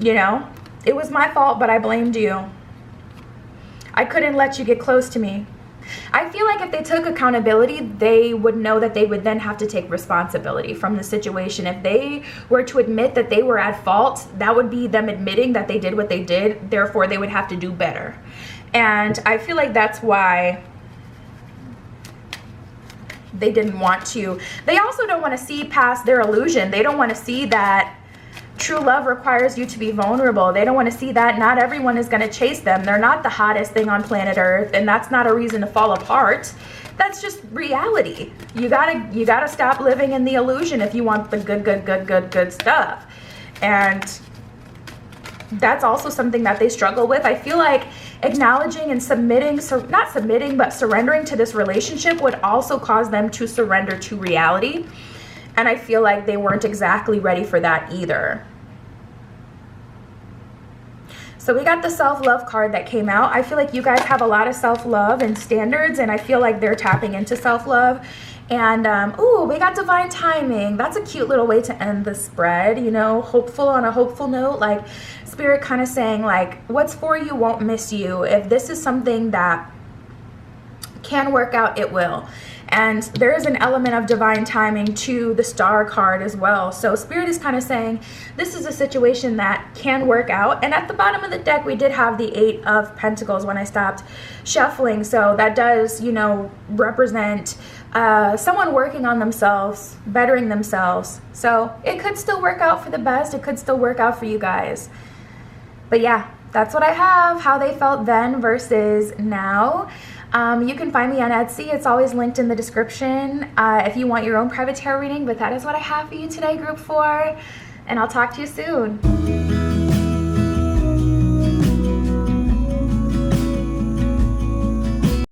you know, it was my fault, but I blamed you. I couldn't let you get close to me. I feel like if they took accountability, they would know that they would then have to take responsibility from the situation. If they were to admit that they were at fault, that would be them admitting that they did what they did. Therefore, they would have to do better. And I feel like that's why they didn't want to. They also don't want to see past their illusion. They don't want to see that true love requires you to be vulnerable. They don't want to see that not everyone is going to chase them. They're not the hottest thing on planet Earth, and that's not a reason to fall apart. That's just reality. You gotta stop living in the illusion if you want the good stuff. And that's also something that they struggle with. I feel like acknowledging and submitting, not submitting, but surrendering to this relationship would also cause them to surrender to reality. And I feel like they weren't exactly ready for that either. So we got the self-love card that came out. I feel like you guys have a lot of self-love and standards, and I feel like they're tapping into self-love. And, ooh, we got divine timing. That's a cute little way to end the spread, you know, hopeful on a hopeful note. Like, Spirit kind of saying, like, what's for you won't miss you. If this is something that can work out, it will. And there is an element of divine timing to the Star card as well. So Spirit is kind of saying this is a situation that can work out. And at the bottom of the deck, we did have the 8 of Pentacles when I stopped shuffling. So that does, you know, represent someone working on themselves, bettering themselves. So it could still work out for the best. It could still work out for you guys. But yeah, that's what I have, how they felt then versus now. You can find me on Etsy. It's always linked in the description if you want your own private tarot reading. But that is what I have for you today, Group 4. And I'll talk to you soon.